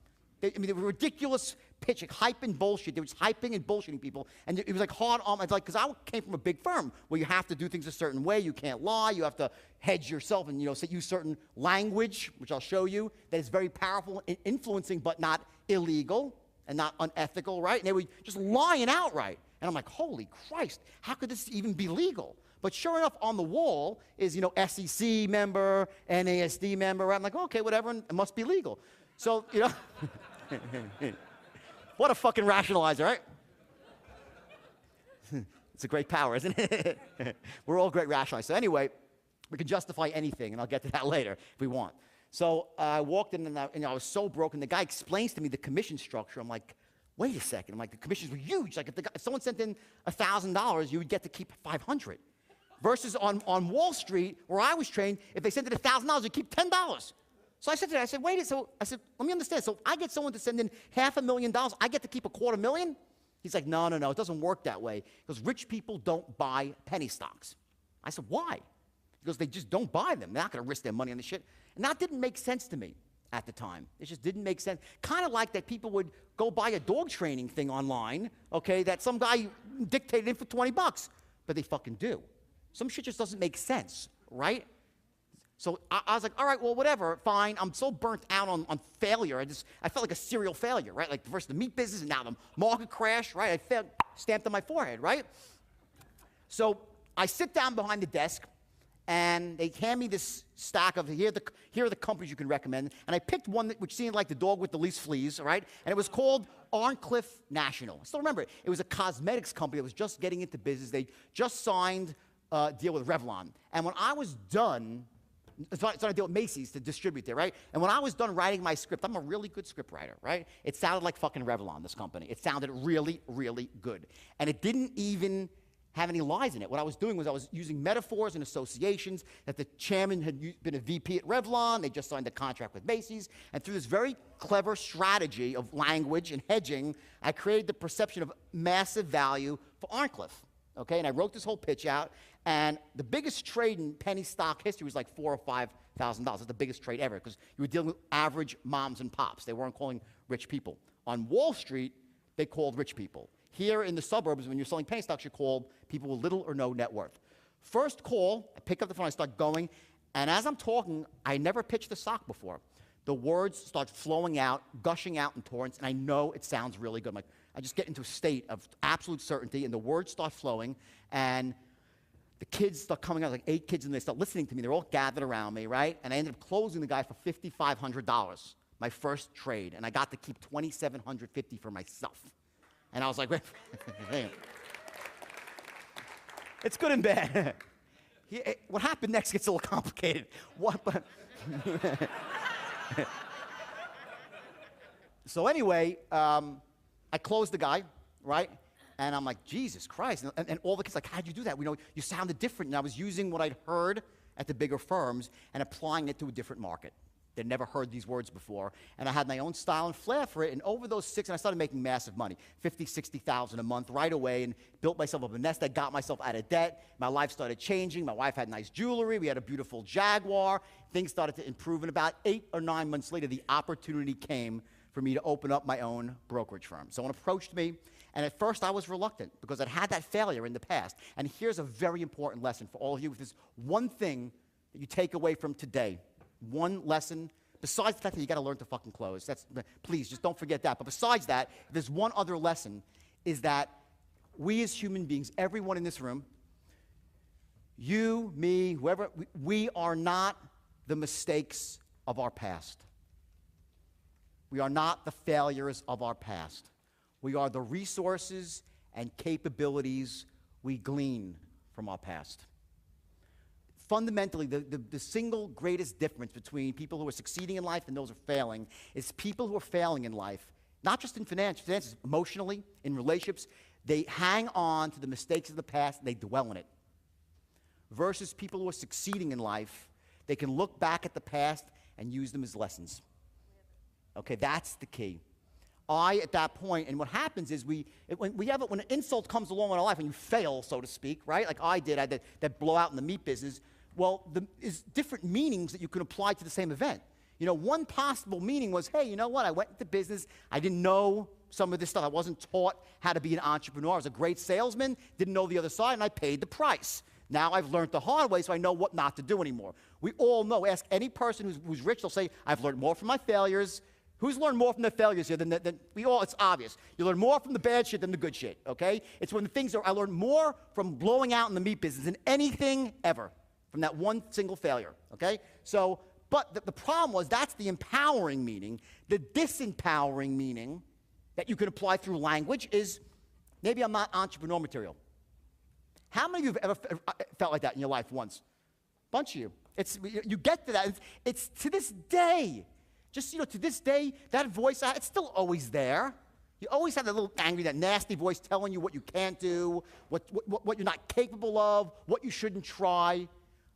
They were ridiculous pitching, hyping bullshit. They were just hyping and bullshitting people. And it was like hard on, because I came from a big firm where you have to do things a certain way. You can't lie. You have to hedge yourself and, use certain language, which I'll show you, that is very powerful and influencing but not illegal and not unethical, right? And they were just lying outright. And I'm like, holy Christ, how could this even be legal? But sure enough, on the wall is, SEC member, NASD member. Right? I'm like, okay, whatever, it must be legal. So, what a fucking rationalizer, right? It's a great power, isn't it? We're all great rationalizers. So anyway, we can justify anything, and I'll get to that later if we want. So I walked in, and I was so broken. The guy explains to me the commission structure. I'm like, wait a second. I'm like, the commissions were huge. Like, if someone sent in $1,000, you would get to keep $500. Versus on Wall Street, where I was trained, if they sent in $1,000, you'd keep $10. So I said to him, let me understand. So I get someone to send in $500,000, I get to keep $250,000? He's like, no, it doesn't work that way. Because rich people don't buy penny stocks. I said, why? Because they just don't buy them. They're not going to risk their money on this shit. And that didn't make sense to me at the time. It just didn't make sense. Kind of like that people would go buy a dog training thing online, okay, that some guy dictated in for $20, but they fucking do. Some shit just doesn't make sense, right? So I was like, all right, well, whatever, fine. I'm so burnt out on failure. I felt like a serial failure, right? Like first the meat business and now the market crash, right? I felt stamped on my forehead, right? So I sit down behind the desk, and they hand me this stack of, here are the companies you can recommend. And I picked one which seemed like the dog with the least fleas, right? And it was called Arncliffe National. I still remember it. It was a cosmetics company that was just getting into business. They just signed a deal with Revlon. And when I was done, it's on a deal with Macy's to distribute there, right? And when I was done writing my script, I'm a really good script writer, right? It sounded like fucking Revlon, this company. It sounded really, really good. And it didn't even have any lies in it. What I was doing was I was using metaphors and associations that the chairman had been a VP at Revlon. They just signed a contract with Macy's. And through this very clever strategy of language and hedging, I created the perception of massive value for Arncliffe. Okay, and I wrote this whole pitch out, and the biggest trade in penny stock history was like $4,000 or $5,000. That's the biggest trade ever, because you were dealing with average moms and pops. They weren't calling rich people. On Wall Street, they called rich people. Here in the suburbs, when you're selling penny stocks, you're called people with little or no net worth. First call, I pick up the phone, I start going, and as I'm talking, I never pitched the stock before. The words start flowing out, gushing out in torrents, and I know it sounds really good. I'm like, I just get into a state of absolute certainty, and the words start flowing, and the kids start coming out, like 8 kids, and they start listening to me. They're all gathered around me, right? And I ended up closing the guy for $5,500, my first trade, and I got to keep $2,750 for myself. And I was like, it's good and bad. What happened next gets a little complicated. So anyway, I closed the guy, right? And I'm like, Jesus Christ. And all the kids like, how'd you do that? You sounded different. And I was using what I'd heard at the bigger firms and applying it to a different market. They'd never heard these words before. And I had my own style and flair for it. And over those 6, and I started making massive money, $50,000, $60,000 a month right away, and built myself up a nest. I got myself out of debt. My life started changing. My wife had nice jewelry. We had a beautiful Jaguar. Things started to improve. And about 8 or 9 months later, the opportunity came for me to open up my own brokerage firm. Someone approached me, and at first I was reluctant because I'd had that failure in the past. And here's a very important lesson for all of you. If there's one thing that you take away from today, one lesson, besides the fact that you got to learn to fucking close. Please, just don't forget that. But besides that, there's one other lesson, is that we as human beings, everyone in this room, you, me, whoever, we are not the mistakes of our past. We are not the failures of our past. We are the resources and capabilities we glean from our past. Fundamentally, the single greatest difference between people who are succeeding in life and those who are failing is people who are failing in life, not just in finances, emotionally, in relationships, they hang on to the mistakes of the past and they dwell in it. Versus people who are succeeding in life, they can look back at the past and use them as lessons. Okay, that's the key. At that point, and what happens is when an insult comes along in our life and you fail, so to speak, right? Like I did, I had that blowout in the meat business. Well, there's different meanings that you can apply to the same event. You know, one possible meaning was, hey, you know what? I went into business. I didn't know some of this stuff. I wasn't taught how to be an entrepreneur. I was a great salesman, didn't know the other side, and I paid the price. Now I've learned the hard way, so I know what not to do anymore. We all know. Ask any person who's rich, they'll say, I've learned more from my failures. Who's learned more from their failures here than we all? It's obvious. You learn more from the bad shit than the good shit, okay? It's when the things are, I learned more from blowing out in the meat business than anything ever, from that one single failure, okay? So, but the problem was that's the empowering meaning. The disempowering meaning that you can apply through language is maybe I'm not entrepreneur material. How many of you have ever felt like that in your life once? A bunch of you. You get to that. It's to this day. Just, to this day, that voice, it's still always there. You always have that little angry, that nasty voice telling you what you can't do, what you're not capable of, what you shouldn't try.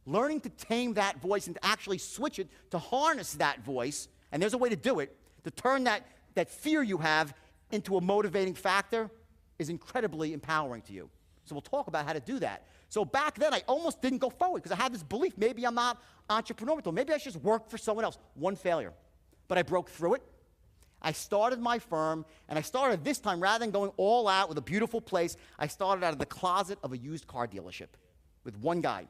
Learning to tame that voice and to actually switch it, to harness that voice, and there's a way to do it, to turn that fear you have into a motivating factor is incredibly empowering to you. So we'll talk about how to do that. So back then, I almost didn't go forward because I had this belief, maybe I'm not entrepreneurial. Maybe I should just work for someone else. One failure. But I broke through it. I started my firm, and I started this time, rather than going all out with a beautiful place, I started out of the closet of a used car dealership with one guy,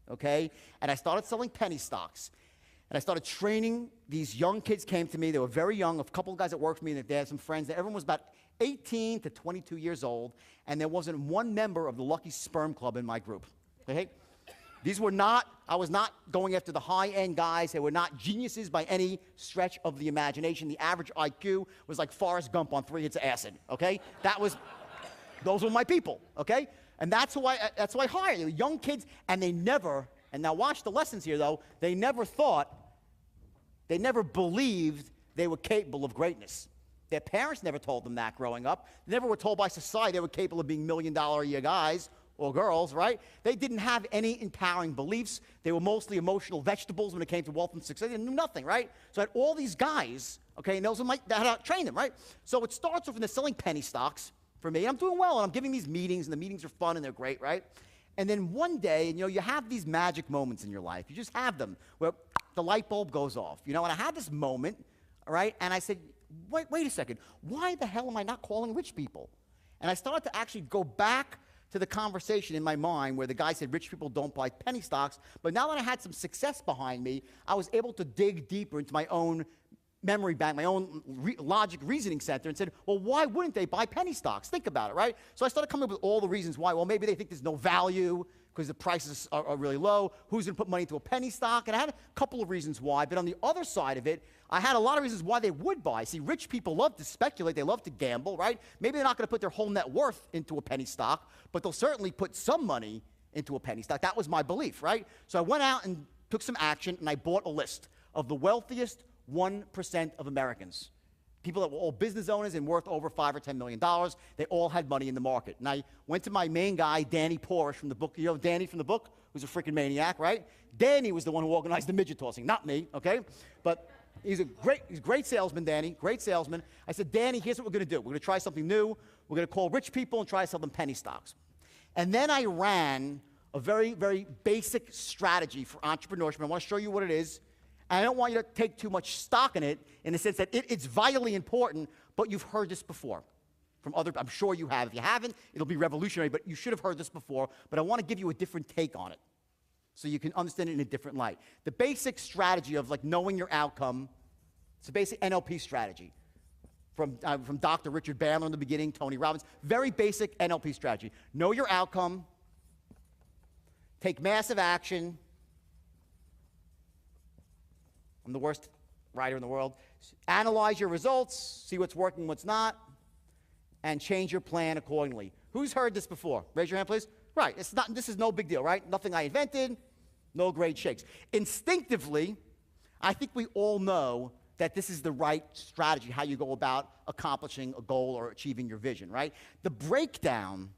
okay? And I started selling penny stocks. And I started training. These young kids came to me. They were very young, a couple of guys that worked for me, and they had some friends. Everyone was about 18 to 22 years old, and there wasn't one member of the Lucky Sperm Club in my group, okay? I was not going after the high-end guys. They were not geniuses by any stretch of the imagination. The average IQ was like Forrest Gump on 3 hits of acid, okay? Those were my people, okay? And that's why I hired. They were young kids, and they never, and now watch the lessons here, though, they never believed they were capable of greatness. Their parents never told them that growing up. They never were told by society they were capable of being million-dollar-a-year guys or girls, right? They didn't have any empowering beliefs. They were mostly emotional vegetables when it came to wealth and success. They knew nothing, right? So I had all these guys, okay, and those are that I trained them, right? So it starts off when they're selling penny stocks for me. I'm doing well, and I'm giving these meetings, and the meetings are fun, and they're great, right? And then one day, you have these magic moments in your life. You just have them where the light bulb goes off, and I had this moment, all right? And I said, wait a second. Why the hell am I not calling rich people? And I started to actually go back to the conversation in my mind where the guy said rich people don't buy penny stocks. But now that I had some success behind me, I was able to dig deeper into my own memory bank, my own logic reasoning center, and said, well, why wouldn't they buy penny stocks? Think about it, right? So I started coming up with all the reasons why. Well, maybe they think there's no value because the prices are really low. Who's going to put money into a penny stock? And I had a couple of reasons why. But on the other side of it, I had a lot of reasons why they would buy. See, rich people love to speculate. They love to gamble, right? Maybe they're not going to put their whole net worth into a penny stock, but they'll certainly put some money into a penny stock. That was my belief, right? So I went out and took some action, and I bought a list of the wealthiest 1% of Americans. people that were all business owners and worth over $5 or $10 million. They all had money in the market. And I went to my main guy, Danny Porrish from the book. You know Danny from the book, who's a freaking maniac, right? Danny was the one who organized the midget tossing, not me, okay? But he's a great salesman, Danny, great salesman. I said, Danny, here's what we're going to do. We're going to try something new. We're going to call rich people and try to sell them penny stocks. And then I ran a very, very basic strategy for entrepreneurship. I want to show you what it is. And I don't want you to take too much stock in it in the sense that it's vitally important, but you've heard this before from other, I'm sure you have. If you haven't, it'll be revolutionary, but you should have heard this before. But I want to give you a different take on it so you can understand it in a different light. The basic strategy of like knowing your outcome, it's a basic NLP strategy from Dr. Richard Bandler in the beginning, Tony Robbins. Very basic NLP strategy. Know your outcome, take massive action. I'm the worst writer in the world. Analyze your results, see what's working, what's not, and change your plan accordingly. Who's heard this before? Raise your hand, please. Right, this is no big deal, right? Nothing I invented, no great shakes. Instinctively, I think we all know that this is the right strategy, how you go about accomplishing a goal or achieving your vision, right? The breakdown,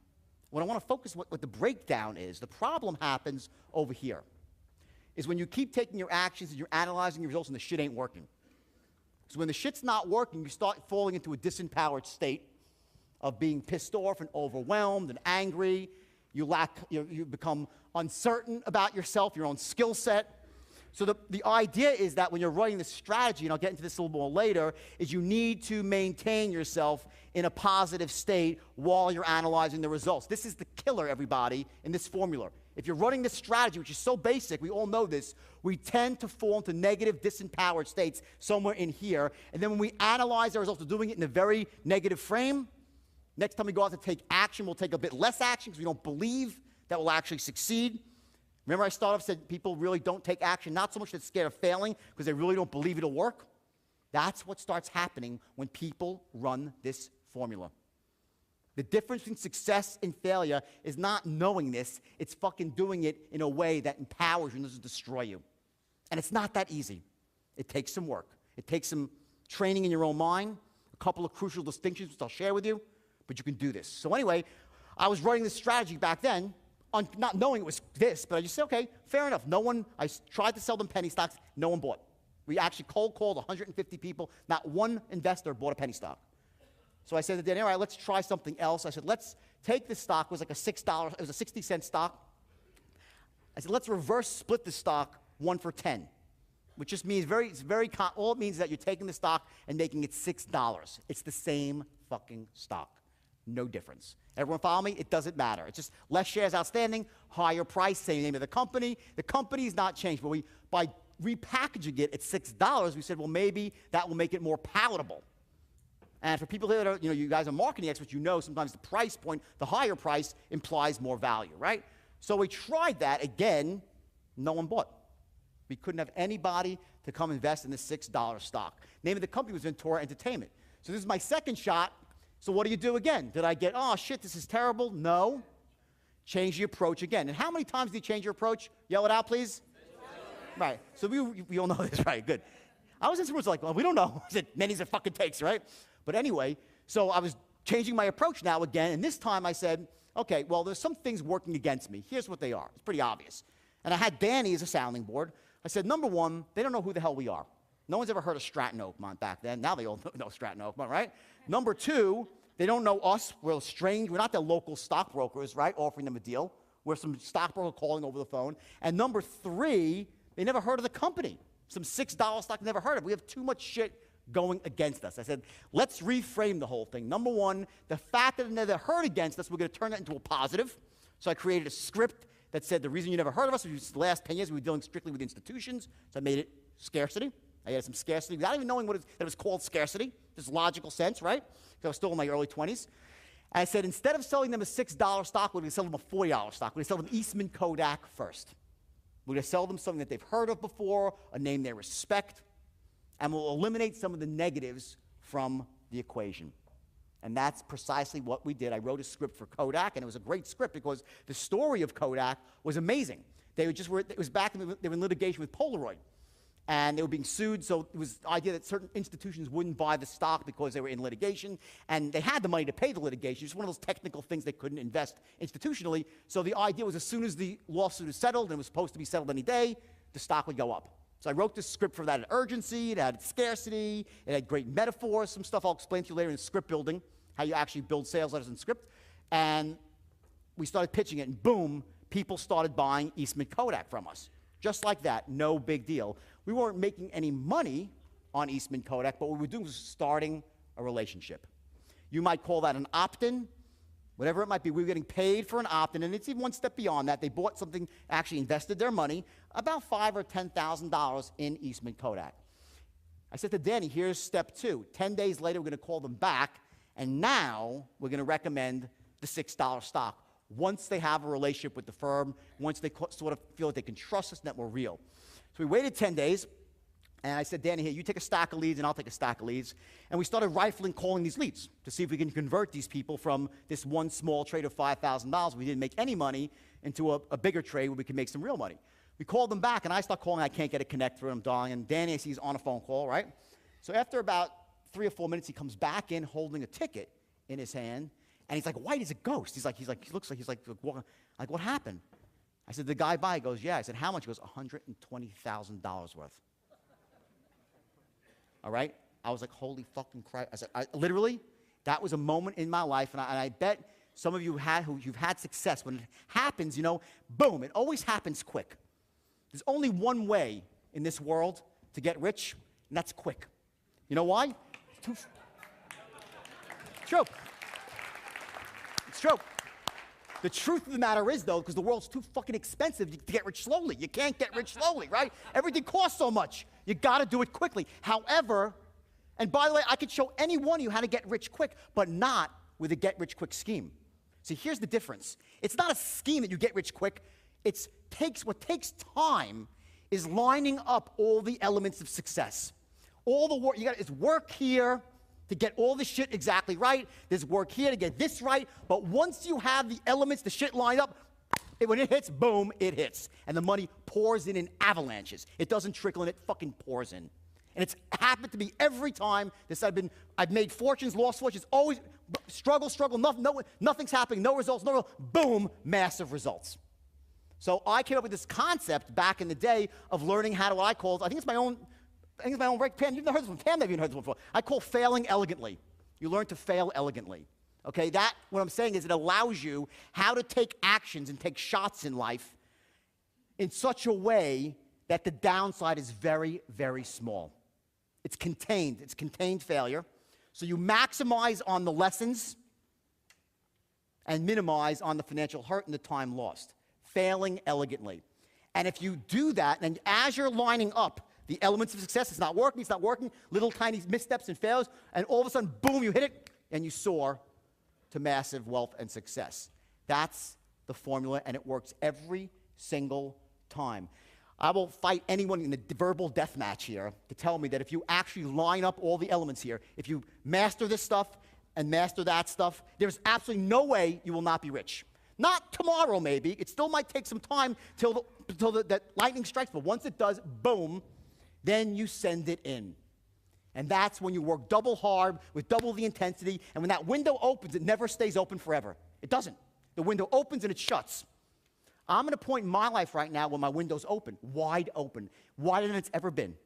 what I want to focus on what the breakdown is, the problem happens over here, is when you keep taking your actions and you're analyzing your results and the shit ain't working. So when the shit's not working, you start falling into a disempowered state of being pissed off and overwhelmed and angry. You become uncertain about yourself, your own skill set. So the idea is that when you're running this strategy, and I'll get into this a little more later, is you need to maintain yourself in a positive state while you're analyzing the results. This is the killer, everybody, in this formula. If you're running this strategy, which is so basic, we all know this, we tend to fall into negative, disempowered states somewhere in here. And then when we analyze our results, we're doing it in a very negative frame. Next time we go out to take action, we'll take a bit less action because we don't believe that we'll actually succeed. Remember I started off said people really don't take action, not so much they're scared of failing because they really don't believe it'll work. That's what starts happening when people run this formula. The difference between success and failure is not knowing this, it's fucking doing it in a way that empowers you and doesn't destroy you. And it's not that easy. It takes some work. It takes some training in your own mind, a couple of crucial distinctions which I'll share with you, but you can do this. So anyway, I was running this strategy back then, not knowing it was this, but I just said, okay, fair enough. I tried to sell them penny stocks, no one bought. We actually cold called 150 people, not one investor bought a penny stock. So I said to Danny, all right, let's try something else. I said, let's take this stock. It was like a $6, it was a 60-cent stock. I said, let's reverse split the stock 1 for 10, which just means all it means is that you're taking the stock and making it $6. It's the same fucking stock. No difference. Everyone follow me? It doesn't matter. It's just less shares outstanding, higher price, same name of the company. The company's not changed, but by repackaging it at $6, we said, well, maybe that will make it more palatable. And for people that are, you guys are marketing experts, sometimes the price point, the higher price implies more value, right? So we tried that. Again, no one bought. We couldn't have anybody to come invest in this $6 stock. Name of the company was Ventura Entertainment. So this is my second shot. So what do you do again? Did I get, oh shit, this is terrible? No. Change the approach again. And how many times do you change your approach? Yell it out, please. Right. So we all know this, right? Good. I was in some rooms like, well, we don't know. I said, many's a fucking takes, right? But anyway, so I was changing my approach now again, and this time I said, okay, well, there's some things working against me. Here's what they are. It's pretty obvious. And I had Danny as a sounding board. I said, number one, they don't know who the hell we are. No one's ever heard of Stratton Oakmont back then. Now they all know Stratton Oakmont, right? Number two, they don't know us. We're strange. We're not the local stockbrokers, right, offering them a deal. We're some stockbroker calling over the phone. And number three, they never heard of the company. Some $6 stock never heard of. We have too much shit going against us. I said, let's reframe the whole thing. Number one, the fact that they never heard against us, we're going to turn that into a positive. So I created a script that said the reason you never heard of us is the last 10 years we were dealing strictly with institutions. So I made it scarcity. I added some scarcity without even knowing that it was called scarcity. There's logical sense, right? Because I was still in my early 20s. And I said, instead of selling them a $6 stock, we're going to sell them a $40 stock. We're going to sell them Eastman Kodak first. We're going to sell them something that they've heard of before, a name they respect, and we'll eliminate some of the negatives from the equation. And that's precisely what we did. I wrote a script for Kodak, and it was a great script because the story of Kodak was amazing. It was back, they were in litigation with Polaroid. and they were being sued, so it was the idea that certain institutions wouldn't buy the stock because they were in litigation, and they had the money to pay the litigation. It's one of those technical things they couldn't invest institutionally. So the idea was as soon as the lawsuit is settled, and it was supposed to be settled any day, the stock would go up. So I wrote this script for that. It had urgency, it had scarcity, it had great metaphors, some stuff I'll explain to you later in script building, how you actually build sales letters in script. And we started pitching it, and boom, people started buying Eastman Kodak from us. Just like that, no big deal. We weren't making any money on Eastman Kodak, but what we were doing was starting a relationship. You might call that an opt-in, whatever it might be. We were getting paid for an opt-in, and it's even one step beyond that. They bought something, actually invested their money, about $5,000 or $10,000 in Eastman Kodak. I said to Danny, here's step 2. 10 days later, we're going to call them back, and now we're going to recommend the $6 stock. Once they have a relationship with the firm, once they sort of feel that they can trust us and that we're real. So we waited 10 days, and I said, Danny, here, you take a stack of leads, and I'll take a stack of leads. And we started rifling calling these leads to see if we can convert these people from this one small trade of $5,000, we didn't make any money, into a bigger trade where we could make some real money. We called them back, and I start calling. I can't get a connect through. I'm dying. And Danny, I see he's on a phone call, right? So after about 3 or 4 minutes, he comes back in holding a ticket in his hand. And he's like, white as a ghost. He looks like what happened? I said, the guy by goes, yeah. I said, how much? He goes, $120,000 worth. All right? I was like, holy fucking Christ. I said, literally, that was a moment in my life, and I bet some of you you've had success. When it happens, boom, it always happens quick. There's only one way in this world to get rich, and that's quick. You know why? It's true. It's true. The truth of the matter is, though, because the world's too fucking expensive to get rich slowly. You can't get rich slowly, right? Everything costs so much. You got to do it quickly. However, and by the way, I could show any one of you how to get rich quick, but not with a get-rich-quick scheme. See, here's the difference. It's not a scheme that you get rich quick. What takes time is lining up all the elements of success. All the work, it's work here to get all the shit exactly right. There's work here to get this right. But once you have the elements, the shit lined up, when it hits, boom, it hits. And the money pours in avalanches. It doesn't trickle in, it fucking pours in. And it's happened to me every time I've made fortunes, lost fortunes, always struggle, nothing's happening, no results, boom, massive results. So I came up with this concept back in the day of learning how to, what I called, I think it's my own right, Pam, you've never heard this one. Pam, never even heard this one before. I call failing elegantly. You learn to fail elegantly. Okay, what I'm saying is it allows you how to take actions and take shots in life in such a way that the downside is very, very small. It's contained failure. So you maximize on the lessons and minimize on the financial hurt and the time lost. Failing elegantly. And if you do that, and as you're lining up the elements of success, it's not working, little tiny missteps and failures, and all of a sudden, boom, you hit it, and you soar to massive wealth and success. That's the formula, and it works every single time. I will fight anyone in the verbal death match here to tell me that if you actually line up all the elements here, if you master this stuff and master that stuff, there's absolutely no way you will not be rich. Not tomorrow, maybe. It still might take some time till that lightning strikes, but once it does, boom, then you send it in. And that's when you work double hard with double the intensity, and when that window opens, it never stays open forever. It doesn't. The window opens and it shuts. I'm at a point in my life right now when my window's open, wider than it's ever been.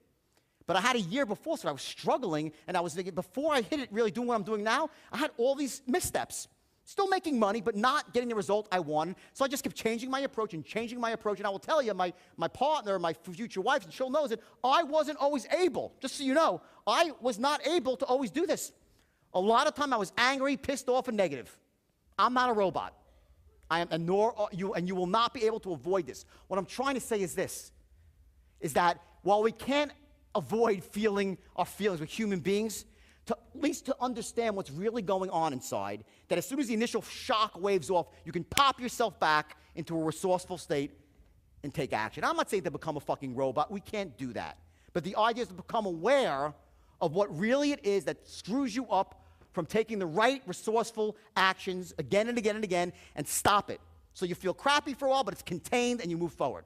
But I had a year before, so I was struggling, and I was thinking, before I hit it really doing what I'm doing now, I had all these missteps. Still making money, but not getting the result I wanted. So I just kept changing my approach, and I will tell you, my partner, my future wife, and she'll know that I wasn't always able, just so you know, I was not able to always do this. A lot of time I was angry, pissed off, and negative. I'm not a robot. I am, and nor are you, and you will not be able to avoid this. What I'm trying to say is this, is that while we can't avoid feeling our feelings with human beings, at least to understand what's really going on inside, that as soon as the initial shock waves off, you can pop yourself back into a resourceful state and take action. I'm not saying to become a fucking robot. We can't do that. But the idea is to become aware of what really it is that screws you up from taking the right resourceful actions again and again and again and stop it. So you feel crappy for a while, but it's contained and you move forward.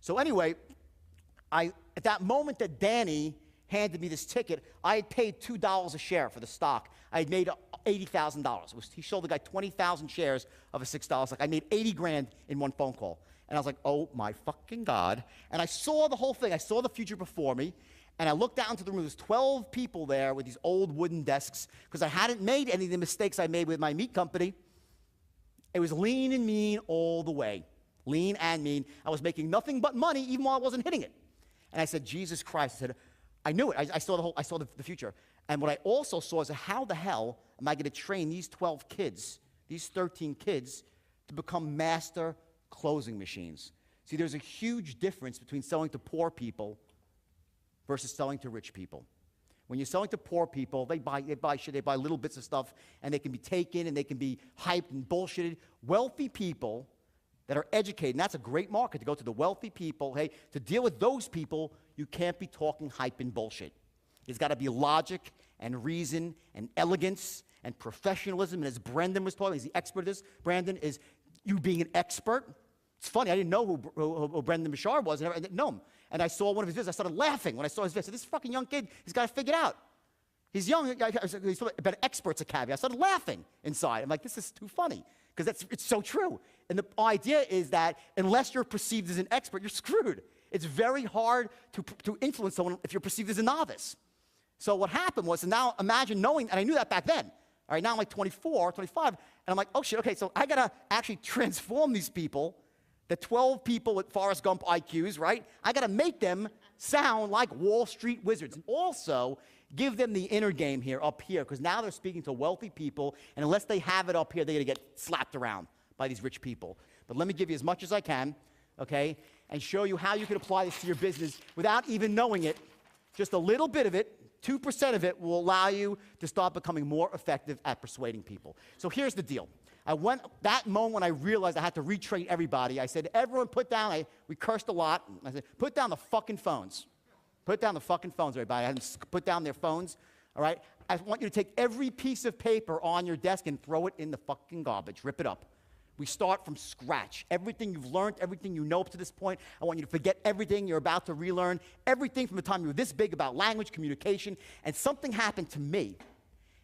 So anyway, At that moment that Danny handed me this ticket, I had paid $2 a share for the stock. I had made $80,000. He sold the guy 20,000 shares of a $6 stock. I made 80 grand in one phone call. And I was like, oh my fucking God. And I saw the whole thing. I saw the future before me. And I looked out into the room. There was 12 people there with these old wooden desks because I hadn't made any of the mistakes I made with my meat company. It was lean and mean all the way. Lean and mean. I was making nothing but money even while I wasn't hitting it. And I said, Jesus Christ. I said, I knew it. I saw the future. And what I also saw is how the hell am I going to train these 12 kids, these 13 kids, to become master closing machines? See, there's a huge difference between selling to poor people versus selling to rich people. When you're selling to poor people, they buy shit, they buy little bits of stuff, and they can be taken and they can be hyped and bullshitted. Wealthy people that are educated, and that's a great market to go to the wealthy people. Hey, to deal with those people, you can't be talking hype and bullshit. There's got to be logic and reason and elegance and professionalism. And as Brendan was talking, he's the expert of this. Brandon is you being an expert. It's funny, I didn't know who Brendan Bashar was. I didn't know him. And I saw one of his videos. I started laughing when I saw his video. I said, this fucking young kid, he's got to figure it out. He's young. He's about experts at caveat. I started laughing inside. I'm like, this is too funny because it's so true. And the idea is that unless you're perceived as an expert, you're screwed. It's very hard to influence someone if you're perceived as a novice. So what happened was, and now imagine knowing, and I knew that back then. All right, now I'm like 24, 25, and I'm like, oh shit, okay, so I gotta actually transform these people, the 12 people with Forrest Gump IQs, right? I gotta make them sound like Wall Street wizards. And also, give them the inner game here, up here, because now they're speaking to wealthy people, and unless they have it up here, they're gonna get slapped around by these rich people. But let me give you as much as I can, okay, and show you how you can apply this to your business without even knowing it. Just a little bit of it, 2% of it will allow you to start becoming more effective at persuading people. So here's the deal. That moment when I realized I had to retrain everybody, I said, everyone put down, we cursed a lot. I said, put down the fucking phones. Put down the fucking phones, everybody. I had them put down their phones, all right? I want you to take every piece of paper on your desk and throw it in the fucking garbage. Rip it up. We start from scratch. Everything you've learned, everything you know up to this point, I want you to forget everything you're about to relearn, everything from the time you were this big about language, communication, and something happened to me.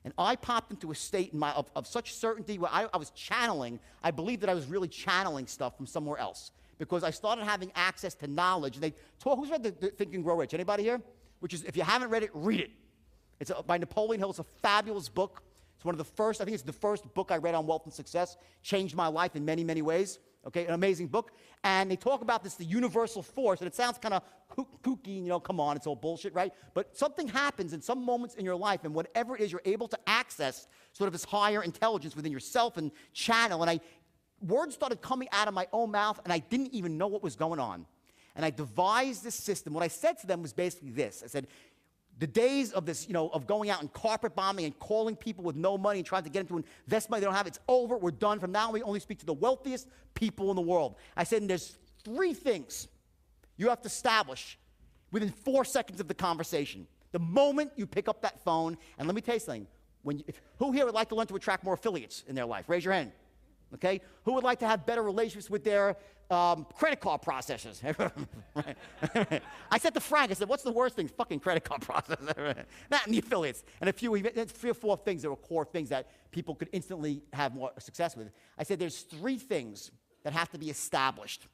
And I popped into a state of such certainty where I was channeling. I believed that I was really channeling stuff from somewhere else because I started having access to knowledge. And who's read the Think and Grow Rich? Anybody here? Which is, if you haven't read it, read it. It's by Napoleon Hill. It's a fabulous book. It's one of the first, I think it's the first book I read on wealth and success. Changed my life in many, many ways. Okay, an amazing book. And they talk about this, the universal force, and it sounds kind of kooky, come on, it's all bullshit, right? But something happens in some moments in your life, and whatever it is, you're able to access sort of this higher intelligence within yourself and channel. And words started coming out of my own mouth, and I didn't even know what was going on. And I devised this system. What I said to them was basically this. I said, the days of this, of going out and carpet bombing and calling people with no money and trying to get them to invest money they don't have, it's over. We're done. From now on, we only speak to the wealthiest people in the world. I said, and there's 3 things you have to establish within 4 seconds of the conversation. The moment you pick up that phone, and let me tell you something. Who here would like to learn to attract more affiliates in their life? Raise your hand. Okay? Who would like to have better relationships with their credit card processors? I said to Frank, I said, what's the worst thing? Fucking credit card processors. Not in the affiliates. And 3 or 4 things that were core things that people could instantly have more success with. I said there's 3 things that have to be established.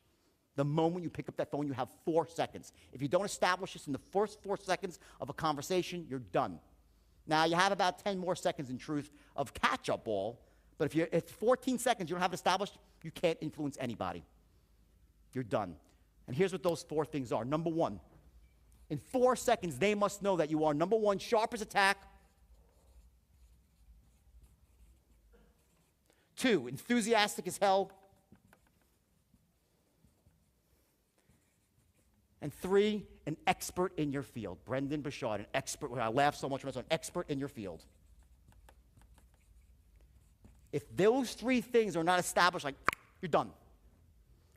The moment you pick up that phone, you have 4 seconds. If you don't establish this in the first 4 seconds of a conversation, you're done. Now, you have about 10 more seconds in truth of catch-up ball. But if 14 seconds you don't have it established, you can't influence anybody. You're done. And here's what those 4 things are. Number 1, in 4 seconds, they must know that you are, number 1, sharp as a tack. 2, enthusiastic as hell. And 3, an expert in your field. Brendan Bashar, an expert. I laugh so much when I saw an expert in your field. If those 3 things are not established, you're done.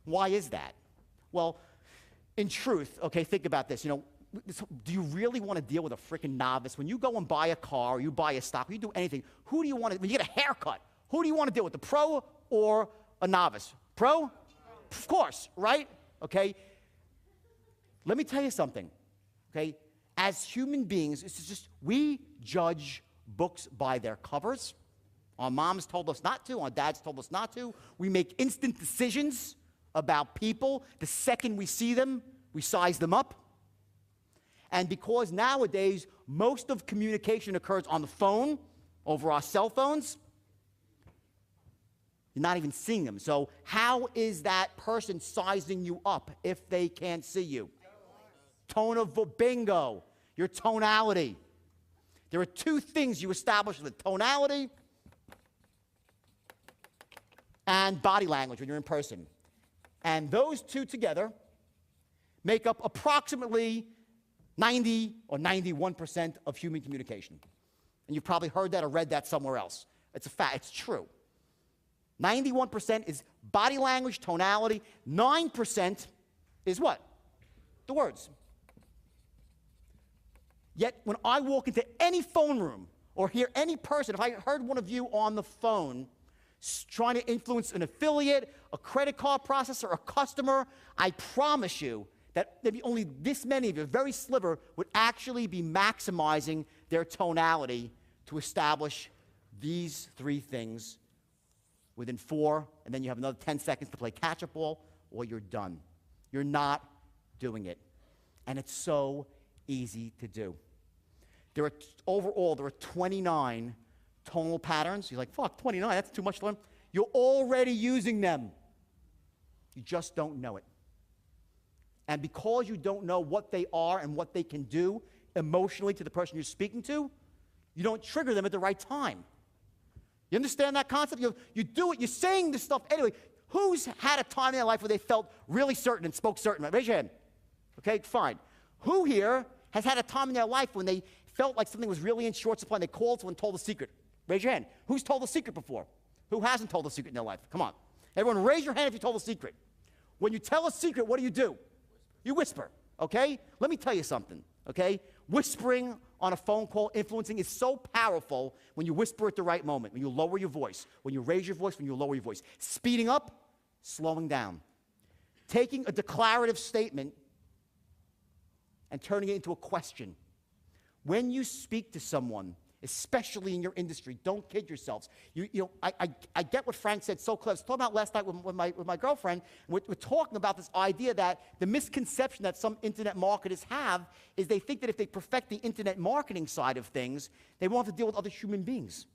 Why is that? Well, in truth, okay, think about this. Do you really want to deal with a freaking novice? When you go and buy a car, or you buy a stock, or you do anything, who do you want to, when you get a haircut, who do you want to deal with, the pro or a novice? Pro? Of course, right? Okay? Let me tell you something, okay? As human beings, it's just we judge books by their covers. Our moms told us not to. Our dads told us not to. We make instant decisions about people. The second we see them, we size them up. And because nowadays, most of communication occurs on the phone, over our cell phones, you're not even seeing them. So how is that person sizing you up if they can't see you? Tone of bingo, your tonality. There are two things you establish with tonality and body language when you're in person. And those two together make up approximately 90 or 91% of human communication. And you've probably heard that or read that somewhere else. It's a fact, it's true. 91% is body language, tonality. 9% is what? The words. Yet when I walk into any phone room or hear any person, if I heard one of you on the phone trying to influence an affiliate, a credit card processor, a customer, I promise you that maybe only this many of you, a very sliver, would actually be maximizing their tonality to establish these three things within 4, and then you have another 10 seconds to play catch-up ball, or you're done. You're not doing it. And it's so easy to do. Overall, there are 29 tonal patterns. You're like, fuck, 29, that's too much to learn. You're already using them. You just don't know it. And because you don't know what they are and what they can do emotionally to the person you're speaking to, you don't trigger them at the right time. You understand that concept? You do it, you're saying this stuff anyway. Who's had a time in their life where they felt really certain and spoke certain? Raise your hand. Okay, fine. Who here has had a time in their life when they felt like something was really in short supply and they called someone and told a secret? Raise your hand. Who's told a secret before? Who hasn't told a secret in their life? Come on. Everyone raise your hand if you told a secret. When you tell a secret, what do? You whisper, okay? Let me tell you something, okay? Whispering on a phone call, influencing, is so powerful when you whisper at the right moment, when you lower your voice, when you raise your voice, when you lower your voice. Speeding up, slowing down. Taking a declarative statement and turning it into a question. When you speak to someone, especially in your industry, don't kid yourselves. I get what Frank said so clear. I was talking about last night with my girlfriend. We're talking about this idea that the misconception that some internet marketers have is they think that if they perfect the internet marketing side of things, they won't have to deal with other human beings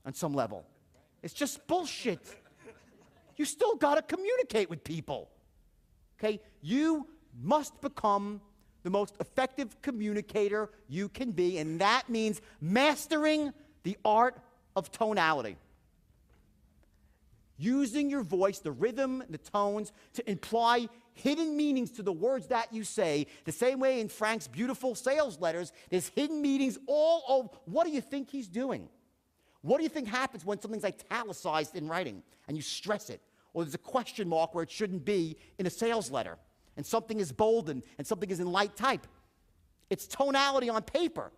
on some level. It's just bullshit. You still got to communicate with people. Okay? You must become the most effective communicator you can be, and that means mastering the art of tonality. Using your voice, the rhythm, the tones, to imply hidden meanings to the words that you say, the same way in Frank's beautiful sales letters, there's hidden meanings all over. What do you think he's doing? What do you think happens when something's italicized in writing and you stress it? Or there's a question mark where it shouldn't be in a sales letter, and something is boldened, and something is in light type. It's tonality on paper.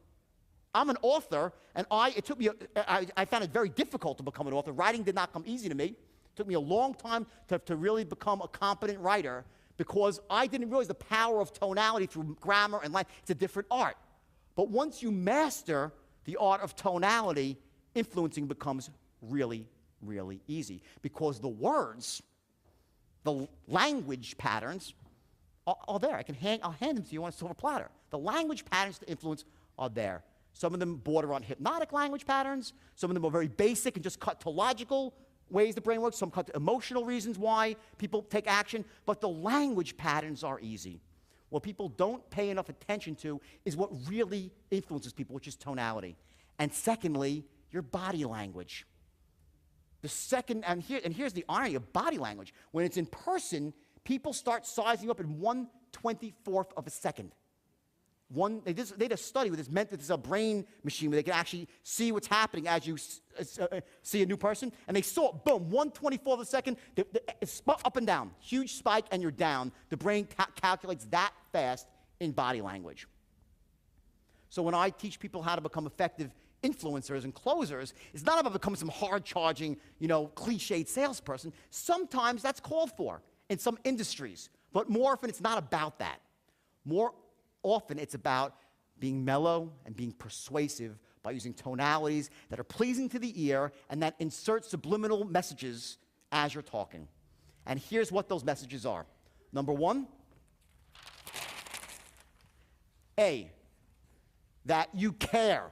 I'm an author, and I found it very difficult to become an author. Writing did not come easy to me. It took me a long time to really become a competent writer because I didn't realize the power of tonality through grammar and line. It's a different art. But once you master the art of tonality, influencing becomes really, really easy because the words, the language patterns, are there. I'll hand them to you on a silver platter. The language patterns to influence are there. Some of them border on hypnotic language patterns. Some of them are very basic and just cut to logical ways the brain works. Some cut to emotional reasons why people take action. But the language patterns are easy. What people don't pay enough attention to is what really influences people, which is tonality. And secondly, your body language. Here's the irony of body language. When it's in person, people start sizing up in 1/24th of a second. They did a study where there's a brain machine where they can actually see what's happening as you see a new person. And they saw, boom, 1/24th of a second, it's up and down. Huge spike, and you're down. The brain calculates that fast in body language. So when I teach people how to become effective influencers and closers, it's not about becoming some hard-charging, cliched salesperson. Sometimes that's called for in some industries, but more often it's not about that. More often, it's about being mellow and being persuasive by using tonalities that are pleasing to the ear and that insert subliminal messages as you're talking. And here's what those messages are. Number one, A, that you care.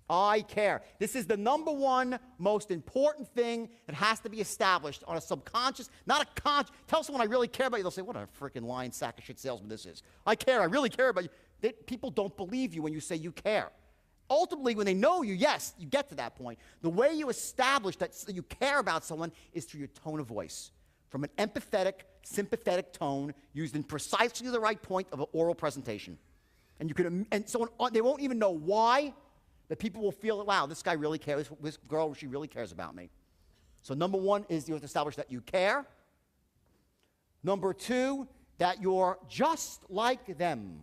I care. This is the number one most important thing that has to be established on a subconscious, not a conscious. Tell someone I really care about you. They'll say, what a freaking lying sack of shit salesman this is. I care. I really care about you. People don't believe you when you say you care. Ultimately, when they know you, yes, you get to that point. The way you establish that you care about someone is through your tone of voice. From an empathetic, sympathetic tone used in precisely the right point of an oral presentation. And you can, and someone, they won't even know why, but people will feel, wow, this guy really cares, this girl, she really cares about me. So number one is you have to establish that you care. Number two, that you're just like them.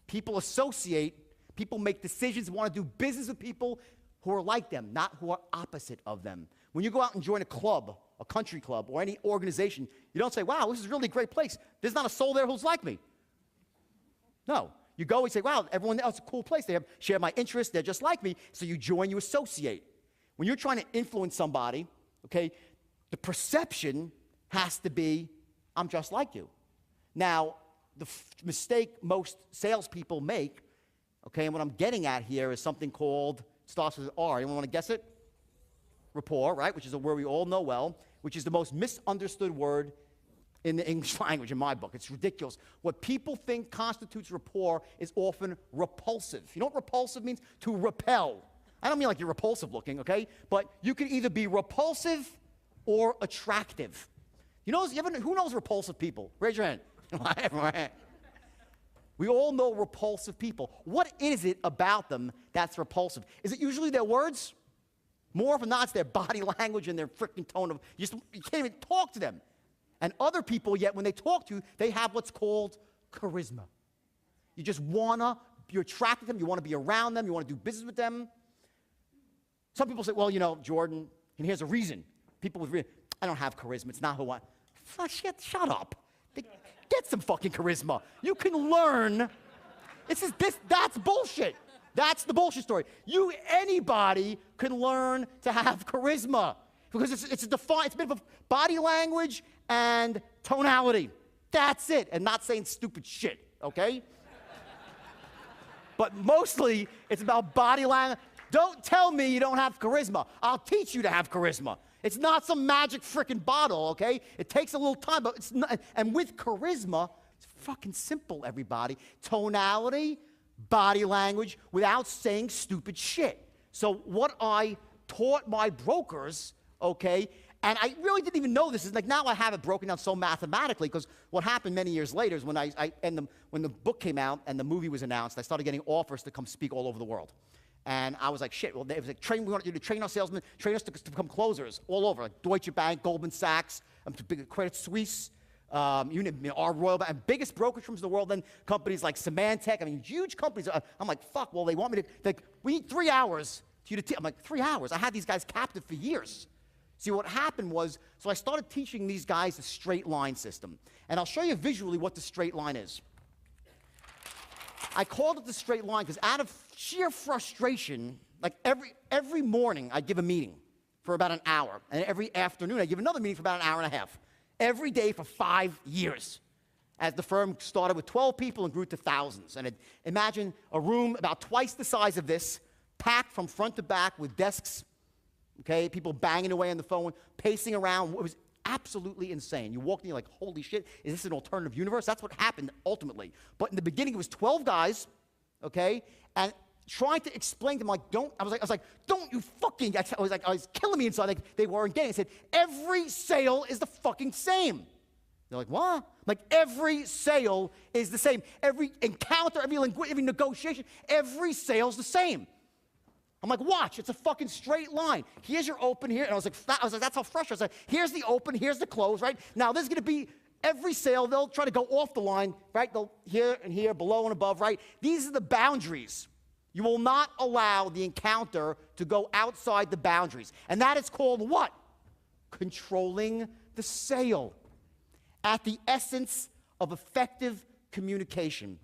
People associate, people make decisions, want to do business with people who are like them, not who are opposite of them. When you go out and join a club, a country club, or any organization, you don't say, wow, this is really a great place. There's not a soul there who's like me. No. You go and say, wow, everyone else is a cool place. They share my interests. They're just like me. So you join, you associate. When you're trying to influence somebody, okay, the perception has to be, I'm just like you. Now, the mistake most salespeople make, okay, and what I'm getting at here is something called, starts with R. Anyone want to guess it? Rapport, right, which is a word we all know well, which is the most misunderstood word in the English language in my book. It's ridiculous. What people think constitutes rapport is often repulsive. You know what repulsive means? To repel. I don't mean like you're repulsive looking, okay? But you can either be repulsive or attractive. You know, who knows repulsive people? Raise your hand. We all know repulsive people. What is it about them that's repulsive? Is it usually their words? More often than not, it's their body language and their freaking tone of, you can't even talk to them. And other people, yet, when they talk to you, they have what's called charisma. You just you're attracted to them, you want to be around them, you want to do business with them. Some people say, well, you know, Jordan, and here's a reason. People with, I don't have charisma, it's not who I, shut up. Get some fucking charisma. You can learn. That's bullshit. That's the bullshit story. Anybody can learn to have charisma because it's a bit of a body language and tonality. That's it. And not saying stupid shit, okay? But mostly it's about body language. Don't tell me you don't have charisma. I'll teach you to have charisma. It's not some magic freaking bottle, okay? It takes a little time, but it's not. And with charisma, it's fucking simple, everybody. Tonality, body language, without saying stupid shit. So what I taught my brokers, okay, and I really didn't even know this. Is like now I have it broken down so mathematically because what happened many years later is when when the book came out and the movie was announced, I started getting offers to come speak all over the world. And I was like, shit, well, they was like, we want you to train our salesmen, train us to become closers all over, like Deutsche Bank, Goldman Sachs, Credit Suisse, our Royal Bank, and biggest brokerage firms in the world, then companies like Symantec, I mean, huge companies. I'm like, fuck, well, they want me to, we need 3 hours for you to teach. I'm like, 3 hours? I had these guys captive for years. See, what happened was, so I started teaching these guys the straight line system. And I'll show you visually what the straight line is. I called it the straight line because out of sheer frustration, like every morning I give a meeting for about an hour, and every afternoon I give another meeting for about an hour and a half. Every day for 5 years. As the firm started with 12 people and grew to thousands. And imagine a room about twice the size of this, packed from front to back with desks, okay, people banging away on the phone, pacing around. It was absolutely insane. You walk in, you're like, holy shit, is this an alternative universe? That's what happened ultimately. But in the beginning, it was 12 guys, okay, and trying to explain to them, like, I was like, don't you fucking, I was killing me inside. Like, they weren't getting it. I said, every sale is the fucking same. They're like, what? Like, every sale is the same. Every encounter, every negotiation, every sale's the same. I'm like, watch, it's a fucking straight line. Here's your open here. And I was like, that's how frustrating. I was like, here's the open, here's the close, right? Now, this is going to be every sale. They'll try to go off the line, right? They'll here and here, below and above, right? These are the boundaries. You will not allow the encounter to go outside the boundaries. And that is called what? Controlling the sale. At the essence of effective communication,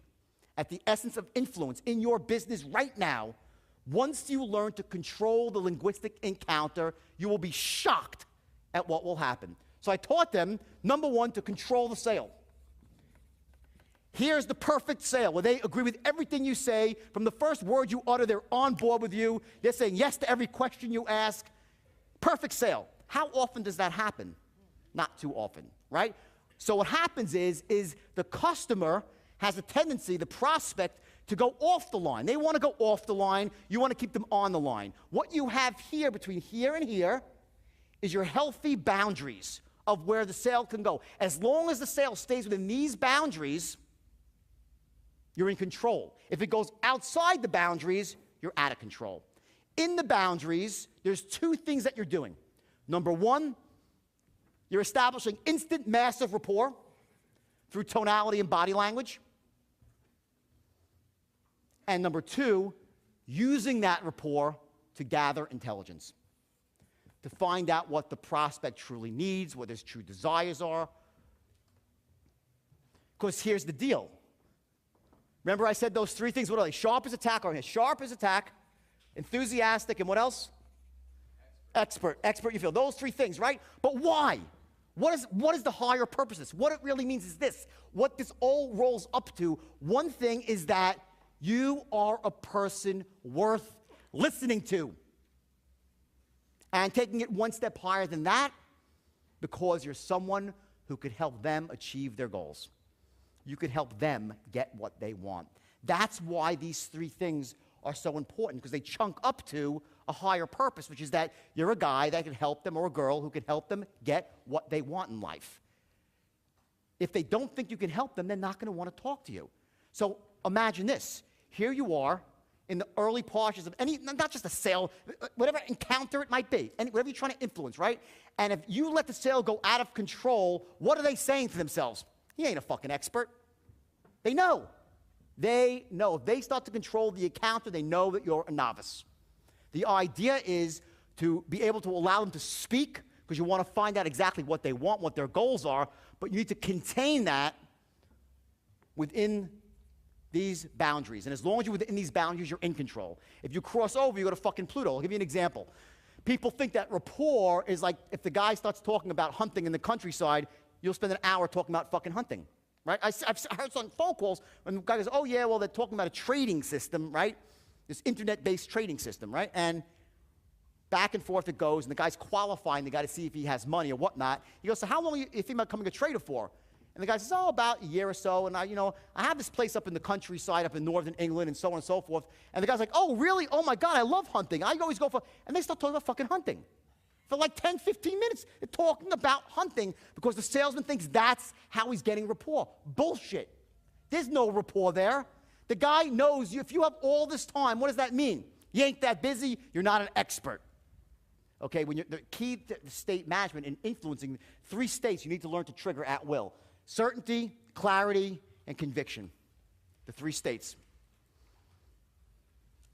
at the essence of influence in your business right now, once you learn to control the linguistic encounter, you will be shocked at what will happen. So I taught them, number one, to control the sale. Here's the perfect sale where they agree with everything you say. From the first word you utter, they're on board with you. They're saying yes to every question you ask. Perfect sale. How often does that happen? Not too often, right? So what happens is the customer has a tendency, the prospect, to go off the line. They want to go off the line. You want to keep them on the line. What you have here, between here and here, is your healthy boundaries of where the sale can go. As long as the sale stays within these boundaries, you're in control. If it goes outside the boundaries, you're out of control. In the boundaries, there's two things that you're doing. Number one, you're establishing instant massive rapport through tonality and body language. And number two, using that rapport to gather intelligence, to find out what the prospect truly needs, what his true desires are. Because here's the deal. Remember I said those three things, what are they? Sharp as attack, or sharp as attack, enthusiastic, and what else? Expert. Expert, you feel. Those three things, right? But why? What is the higher purpose of this? What it really means is this. What this all rolls up to, one thing is that you are a person worth listening to. And taking it one step higher than that, because you're someone who could help them achieve their goals. You could help them get what they want. That's why these three things are so important, because they chunk up to a higher purpose, which is that you're a guy that can help them, or a girl who can help them get what they want in life. If they don't think you can help them, they're not going to want to talk to you. So imagine this. Here you are in the early portions of any, not just a sale, whatever encounter it might be, whatever you're trying to influence, right? And if you let the sale go out of control, what are they saying to themselves? He ain't a fucking expert. They know. They know. If they start to control the encounter, they know that you're a novice. The idea is to be able to allow them to speak, because you want to find out exactly what they want, what their goals are, but you need to contain that within these boundaries. And as long as you're within these boundaries, you're in control. If you cross over, you go to fucking Pluto. I'll give you an example. People think that rapport is like if the guy starts talking about hunting in the countryside, you'll spend an hour talking about fucking hunting, right? I've heard some phone calls when the guy goes, oh yeah, well, they're talking about a trading system, right? This internet-based trading system, right? And back and forth it goes, and the guy's qualifying the guy to see if he has money or whatnot. He goes, so how long are you thinking about becoming a trader for? And the guy says, oh, about a year or so, and I have this place up in the countryside, up in northern England, and so on and so forth. And the guy's like, oh, really? Oh, my God, I love hunting. I always go for, and they start talking about fucking hunting. For like 10, 15 minutes, they're talking about hunting because the salesman thinks that's how he's getting rapport. Bullshit. There's no rapport there. The guy knows you. If you have all this time, what does that mean? You ain't that busy. You're not an expert. Okay, when the key to state management and influencing three states, you need to learn to trigger at will. Certainty, clarity, and conviction. The three states.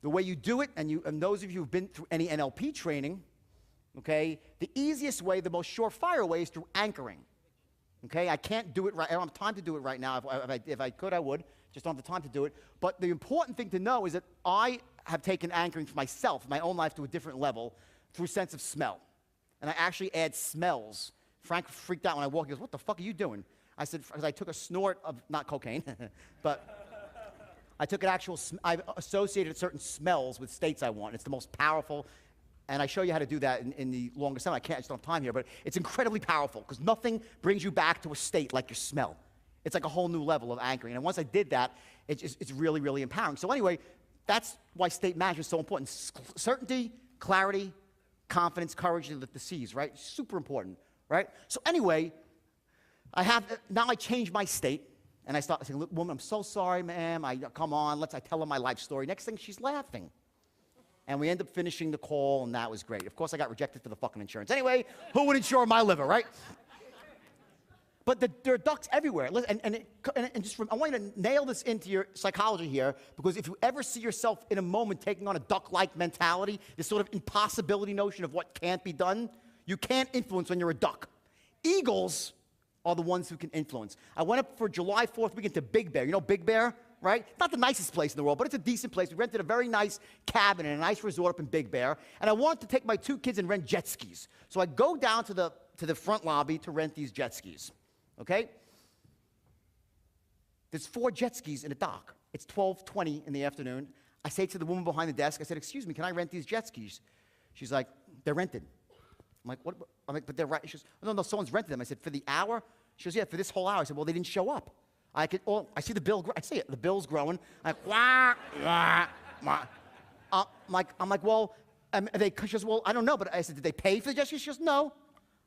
The way you do it, and those of you who've been through any NLP training, okay, the easiest way, the most surefire way is through anchoring. Okay, I can't do it right. I don't have time to do it right now. If I could, I would. Just don't have the time to do it. But the important thing to know is that I have taken anchoring for myself, my own life, to a different level through sense of smell. And I actually add smells. Frank freaked out when I walked. He goes, what the fuck are you doing? I said, because I took a snort of, not cocaine, but I took an actual, I've associated certain smells with states I want. It's the most powerful, and I show you how to do that in the longest time. I just don't have time here, but it's incredibly powerful because nothing brings you back to a state like your smell. It's like a whole new level of anchoring. And once I did that, it's really, really empowering. So anyway, that's why state management is so important. Certainty, clarity, confidence, courage, the C's, right? Super important, right? So anyway, now I change my state, and I start saying, look, woman, I'm so sorry, ma'am. Come on, I tell her my life story. Next thing, she's laughing. And we end up finishing the call, and that was great. Of course, I got rejected for the fucking insurance. Anyway, who would insure my liver, right? But there are ducks everywhere. And I want you to nail this into your psychology here, because if you ever see yourself in a moment taking on a duck-like mentality, this sort of impossibility notion of what can't be done, you can't influence when you're a duck. Eagles are the ones who can influence. I went up for July 4th weekend to Big Bear. You know Big Bear, right? Not the nicest place in the world, but it's a decent place. We rented a very nice cabin in a nice resort up in Big Bear, and I wanted to take my 2 kids and rent jet skis. So I go down to the front lobby to rent these jet skis, okay? There's 4 jet skis in a dock. It's 12:20 in the afternoon. I say to the woman behind the desk, I said, excuse me, can I rent these jet skis? She's like, they're rented. I'm like, what? I'm like, but they're right. She goes, no, someone's rented them. I said, for the hour? She goes, yeah, for this whole hour. I said, well, they didn't show up. I see the bill. I see it. The bill's growing. I'm like, wah, wah, wah. I'm like, well, she goes, well, I don't know. But I said, did they pay for the jet skis? She goes, no.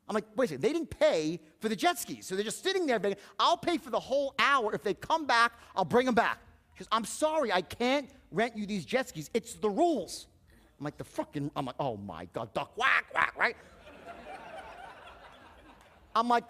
I'm like, wait a second. They didn't pay for the jet skis. So they're just sitting there. I'll pay for the whole hour. If they come back, I'll bring them back. She goes, I'm sorry. I can't rent you these jet skis. It's the rules. I'm like, I'm like, oh, my God. Duck, whack, whack, right? I'm like,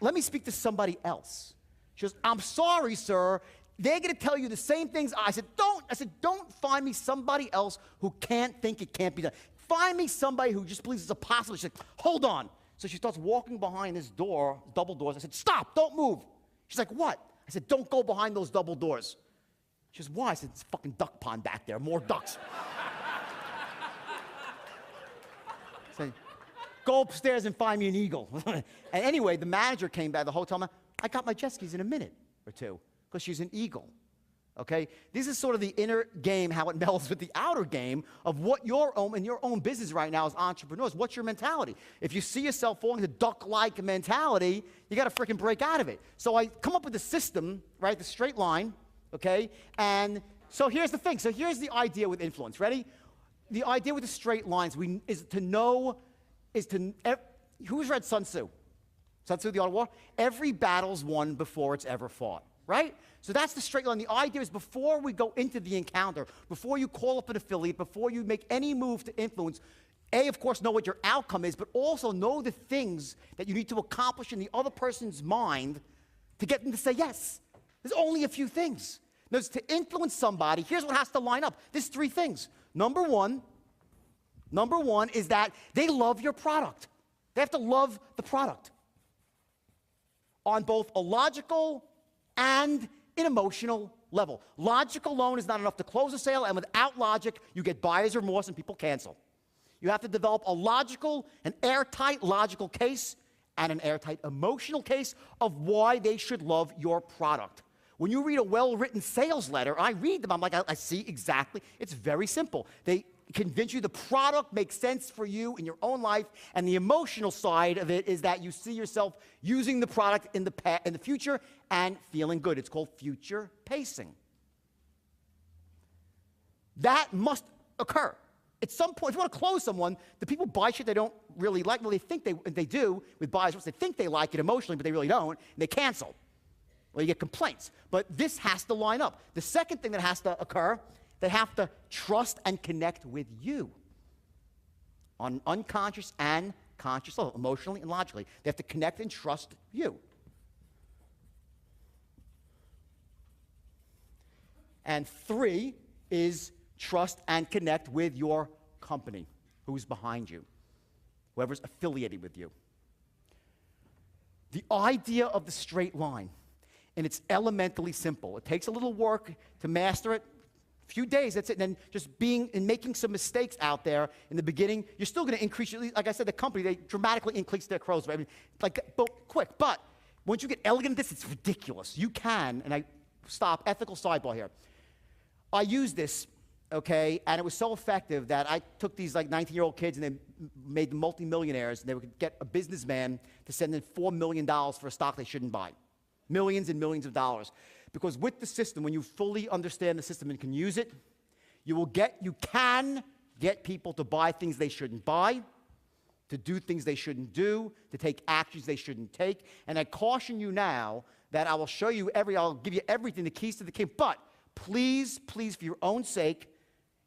let me speak to somebody else. She goes, I'm sorry, sir. They're going to tell you the same things. I said, don't find me somebody else who can't think it can't be done. Find me somebody who just believes it's a possibility. She's like, hold on. So she starts walking behind this door, double doors. I said, stop, don't move. She's like, what? I said, don't go behind those double doors. She goes, why? I said, it's a fucking duck pond back there, more ducks. I said, go upstairs and find me an eagle. And anyway, the manager came back, the hotel man, I got my jet skis in a minute or two, because she's an eagle, okay? This is sort of the inner game, how it melds with the outer game of what your own business right now as entrepreneurs. What's your mentality? If you see yourself falling into duck-like mentality, you got to freaking break out of it. So I come up with a system, right, the straight line, okay? And so here's the thing. So here's the idea with influence. Ready? The idea with the straight lines who's read Sun Tzu? Sun Tzu, the Art of War? Every battle's won before it's ever fought, right? So that's the straight line. The idea is before we go into the encounter, before you call up an affiliate, before you make any move to influence, of course, know what your outcome is, but also know the things that you need to accomplish in the other person's mind to get them to say yes. There's only a few things. Notice, to influence somebody, here's what has to line up. There's 3 things. Number one is that they love your product. They have to love the product on both a logical and an emotional level. Logic alone is not enough to close a sale, and without logic, you get buyer's remorse and people cancel. You have to develop a logical, an airtight logical case and an airtight emotional case of why they should love your product. When you read a well-written sales letter, I read them, I'm like, I see exactly. It's very simple. They convince you the product makes sense for you in your own life, and the emotional side of it is that you see yourself using the product in the future and feeling good. It's called future pacing. That must occur. At some point, if you want to close someone, the people buy shit they don't really like. Well, they think they do with buyers. They think they like it emotionally, but they really don't, and they cancel. Well, you get complaints. But this has to line up. The second thing that has to occur, they have to trust and connect with you on unconscious and conscious level, emotionally and logically. They have to connect and trust you. And 3 is trust and connect with your company, who's behind you, whoever's affiliated with you. The idea of the straight line, and it's elementally simple. It takes a little work to master it. Few days, that's it. And then just being and making some mistakes out there in the beginning, you're still going to increase, like I said, the company, they dramatically increase their close rate. I mean, quick. But once you get elegant at this, it's ridiculous. You can, and ethical sidebar here. I used this, okay, and it was so effective that I took these 19-year-old kids and they made them multimillionaires, and they would get a businessman to send in $4 million for a stock they shouldn't buy. Millions and millions of dollars. Because with the system, when you fully understand the system and can use it, you can get people to buy things they shouldn't buy, to do things they shouldn't do, to take actions they shouldn't take. And I caution you now that I'll give you everything, the keys to the kingdom. But please, for your own sake,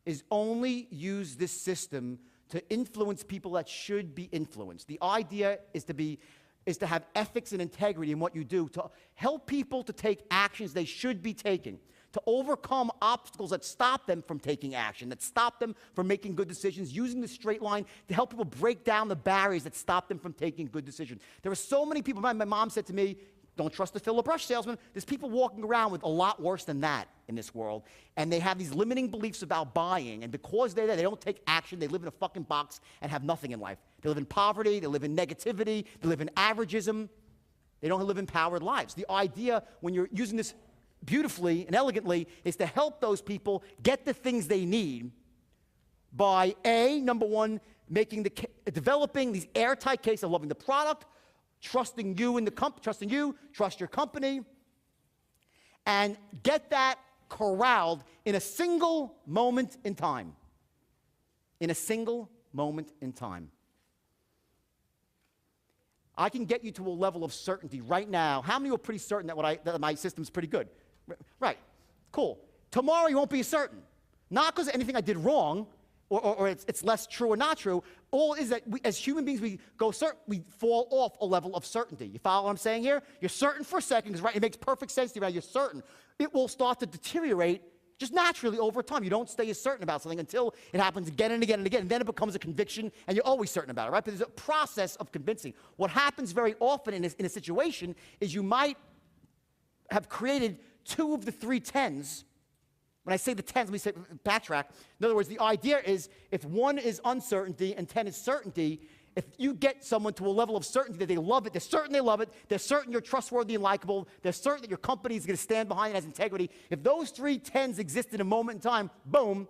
is only use this system to influence people that should be influenced. The idea is to have ethics and integrity in what you do, to help people to take actions they should be taking, to overcome obstacles that stop them from taking action, that stop them from making good decisions, using the straight line to help people break down the barriers that stop them from taking good decisions. There are so many people, my mom said to me, don't trust the fill a brush salesman. There's people walking around with a lot worse than that in this world, and they have these limiting beliefs about buying, and because they're there, they don't take action. They live in a fucking box and have nothing in life. They live in poverty, they live in negativity, they live in averageism. They don't live empowered lives. The idea, when you're using this beautifully and elegantly, is to help those people get the things they need by number one, developing these airtight cases of loving the product, trusting you in the trust your company, and get that corralled in a single moment in time. In a single moment in time. I can get you to a level of certainty right now. How many are pretty certain that my system's pretty good? Right, cool. Tomorrow you won't be certain. Not because of anything I did wrong, or it's less true or not true. All is that as human beings, we fall off a level of certainty. You follow what I'm saying here? You're certain for a second, because it makes perfect sense to you, right? You're certain. It will start to deteriorate just naturally over time. You don't stay as certain about something until it happens again and again and again, and then it becomes a conviction, and you're always certain about it, right? But there's a process of convincing. What happens very often in a situation is you might have created 2 of the 3 10s. When I say the 10s, let me say, backtrack. In other words, the idea is if 1 is uncertainty and 10 is certainty, if you get someone to a level of certainty that they love it, they're certain they love it, they're certain you're trustworthy and likable, they're certain that your company is going to stand behind it as integrity, if those 3 10s exist in a moment in time, boom,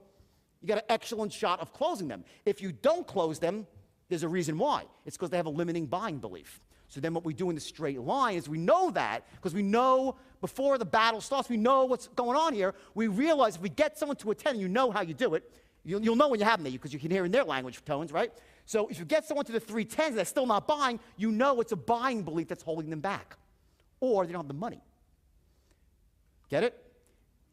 you got an excellent shot of closing them. If you don't close them, there's a reason why. It's because they have a limiting buying belief. So then what we do in the straight line is we know that, because we know before the battle starts, we know what's going on here. We realize if we get someone to a 10, you know how you do it. You'll know when you have them there, because you can hear in their language tones, right? So if you get someone to the 3 10s and they're still not buying, you know it's a buying belief that's holding them back. Or they don't have the money. Get it?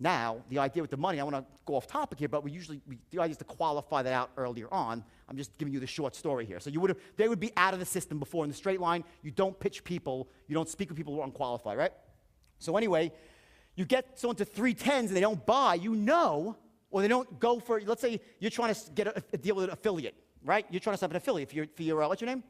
Now, the idea with the money, I want to go off topic here, but the idea is to qualify that out earlier on. I'm just giving you the short story here. So they would be out of the system before. In the straight line, you don't pitch people, you don't speak with people who are unqualified, right? So anyway, you get someone to 3 10s and they don't buy, you know, or they don't go for, let's say you're trying to get a deal with an affiliate, right? You're trying to set up an affiliate for your what's your name?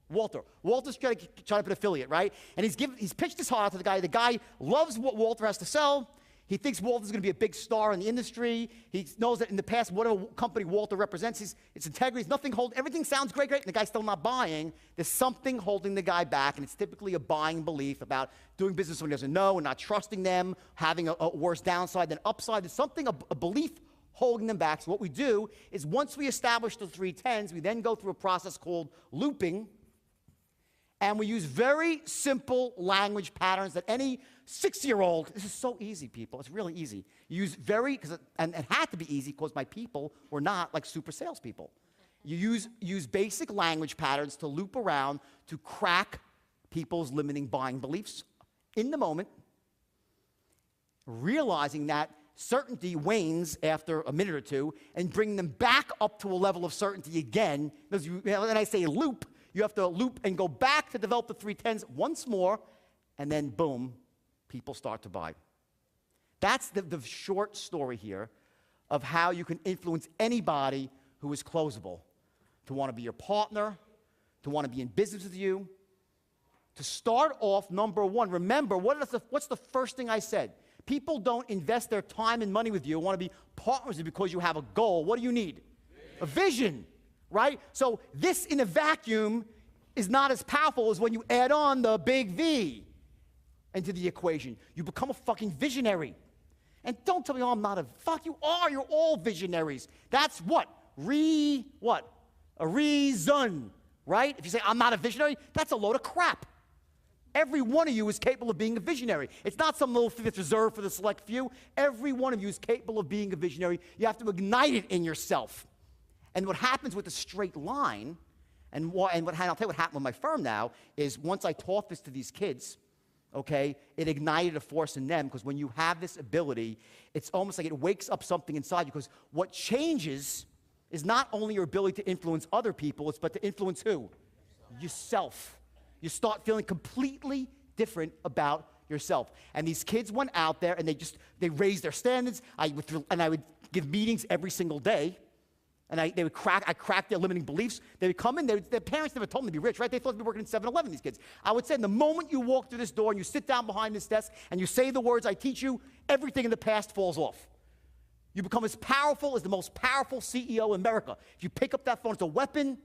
Walter. Walter's trying to up an affiliate, right? And he's pitched his heart out to the guy. The guy loves what Walter has to sell. He thinks Walter's going to be a big star in the industry. He knows that in the past, whatever company Walter represents, it's integrity. Everything sounds great, and the guy's still not buying. There's something holding the guy back, and it's typically a buying belief about doing business with someone he doesn't know and not trusting them, having a worse downside than upside. There's something, a belief holding them back. So what we do is once we establish the 3 10s, we then go through a process called looping, and we use very simple language patterns that any 6-year-old, this is so easy, people. It's really easy. You use and it had to be easy because my people were not like super salespeople. You use basic language patterns to loop around to crack people's limiting buying beliefs in the moment, realizing that certainty wanes after a minute or two, and bring them back up to a level of certainty again. When I say loop, you have to loop and go back to develop the 3 10s once more, and then boom, people start to buy. That's the short story here of how you can influence anybody who is closable, to want to be your partner, to want to be in business with you. To start off, number 1, remember, what's the first thing I said? People don't invest their time and money with you, want to be partners with you because you have a goal. What do you need? A vision, right? So this in a vacuum is not as powerful as when you add on the big V into the equation. You become a fucking visionary. And don't tell me, oh, I'm not fuck you are. You're all visionaries. That's what? A reason, right? If you say, I'm not a visionary, that's a load of crap. Every one of you is capable of being a visionary. It's not some little thing that's reserved for the select few. Every one of you is capable of being a visionary. You have to ignite it in yourself. And what happens with a straight line, and I'll tell you what happened with my firm now, is once I taught this to these kids, okay, it ignited a force in them, because when you have this ability, it's almost like it wakes up something inside you, because what changes is not only your ability to influence other people, but to influence who? Yourself. You start feeling completely different about yourself. And these kids went out there and they raised their standards. I would give meetings every single day. And I cracked their limiting beliefs. They would come in, their parents never told them to be rich, right? They thought they'd be working in 7-Eleven, these kids. I would say, the moment you walk through this door and you sit down behind this desk and you say the words I teach you, everything in the past falls off. You become as powerful as the most powerful CEO in America. If you pick up that phone, it's a weapon,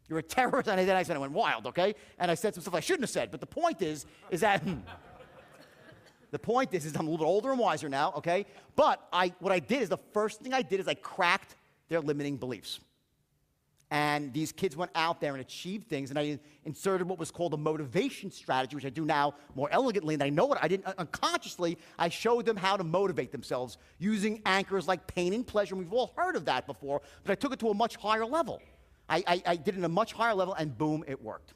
you're a terrorist. And then I said, I went wild, okay? And I said some stuff I shouldn't have said. But the point is that the point is I'm a little bit older and wiser now, okay? But what I did is the first thing I did is I cracked their limiting beliefs. And these kids went out there and achieved things, and I inserted what was called a motivation strategy, which I do now more elegantly, and I know it. I didn't unconsciously. I showed them how to motivate themselves using anchors like pain and pleasure, and we've all heard of that before, but I took it to a much higher level. I did it at a much higher level, and boom, it worked.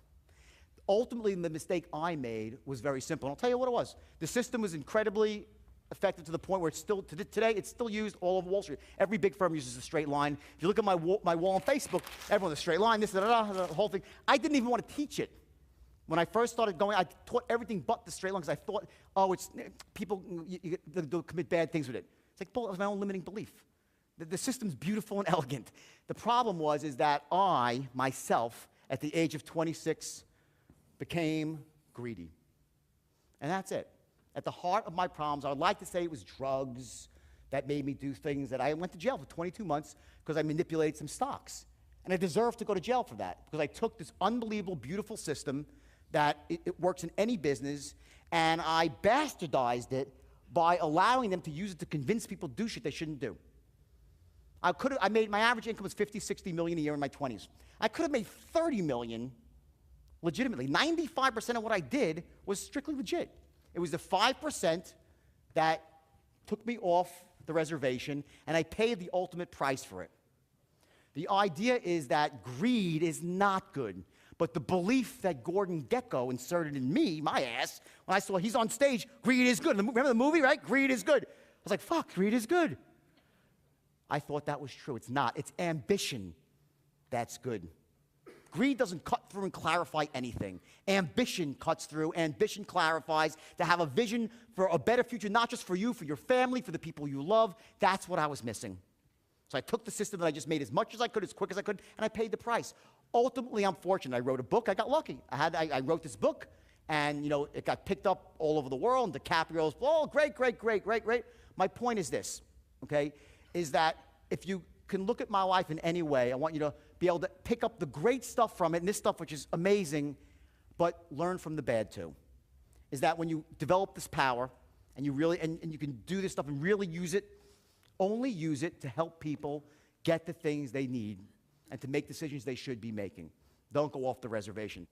Ultimately, the mistake I made was very simple, and I'll tell you what it was. The system was incredibly effective to the point where it's still, today, it's still used all over Wall Street. Every big firm uses a straight line. If you look at my wall on Facebook, everyone's a straight line, this, the whole thing. I didn't even want to teach it. When I first started going, I taught everything but the straight line because I thought, oh, people they'll commit bad things with it. It's like, it was my own limiting belief. The system's beautiful and elegant. The problem is that I, myself, at the age of 26, became greedy. And that's it. At the heart of my problems, I would like to say it was drugs that made me do things that I went to jail for 22 months because I manipulated some stocks. And I deserve to go to jail for that because I took this unbelievable, beautiful system that it works in any business, and I bastardized it by allowing them to use it to convince people to do shit they shouldn't do. My average income was 50, 60 million a year in my 20s. I could have made 30 million legitimately. 95% of what I did was strictly legit. It was the 5% that took me off the reservation, and I paid the ultimate price for it. The idea is that greed is not good, but the belief that Gordon Gekko inserted in me, my ass, when I saw he's on stage, greed is good. Remember the movie, right? Greed is good. I was like, fuck, greed is good. I thought that was true. It's not. It's ambition that's good. Greed doesn't cut through and clarify anything. Ambition cuts through. Ambition clarifies. To have a vision for a better future, not just for you, for your family, for the people you love. That's what I was missing. So I took the system that I just made as much as I could, as quick as I could, and I paid the price. Ultimately, I'm fortunate. I wrote a book. I got lucky. I wrote this book, and it got picked up all over the world. And DiCaprio's, oh, great, great, great, great, great. My point is this, okay, is that if you can look at my life in any way, I want you to be able to pick up the great stuff from it, and this stuff which is amazing, but learn from the bad too. Is that when you develop this power, and you really, and you can do this stuff and really use it, only use it to help people get the things they need and to make decisions they should be making. Don't go off the reservation.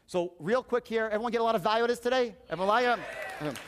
So real quick here, everyone get a lot of value out of this today? Everyone like it?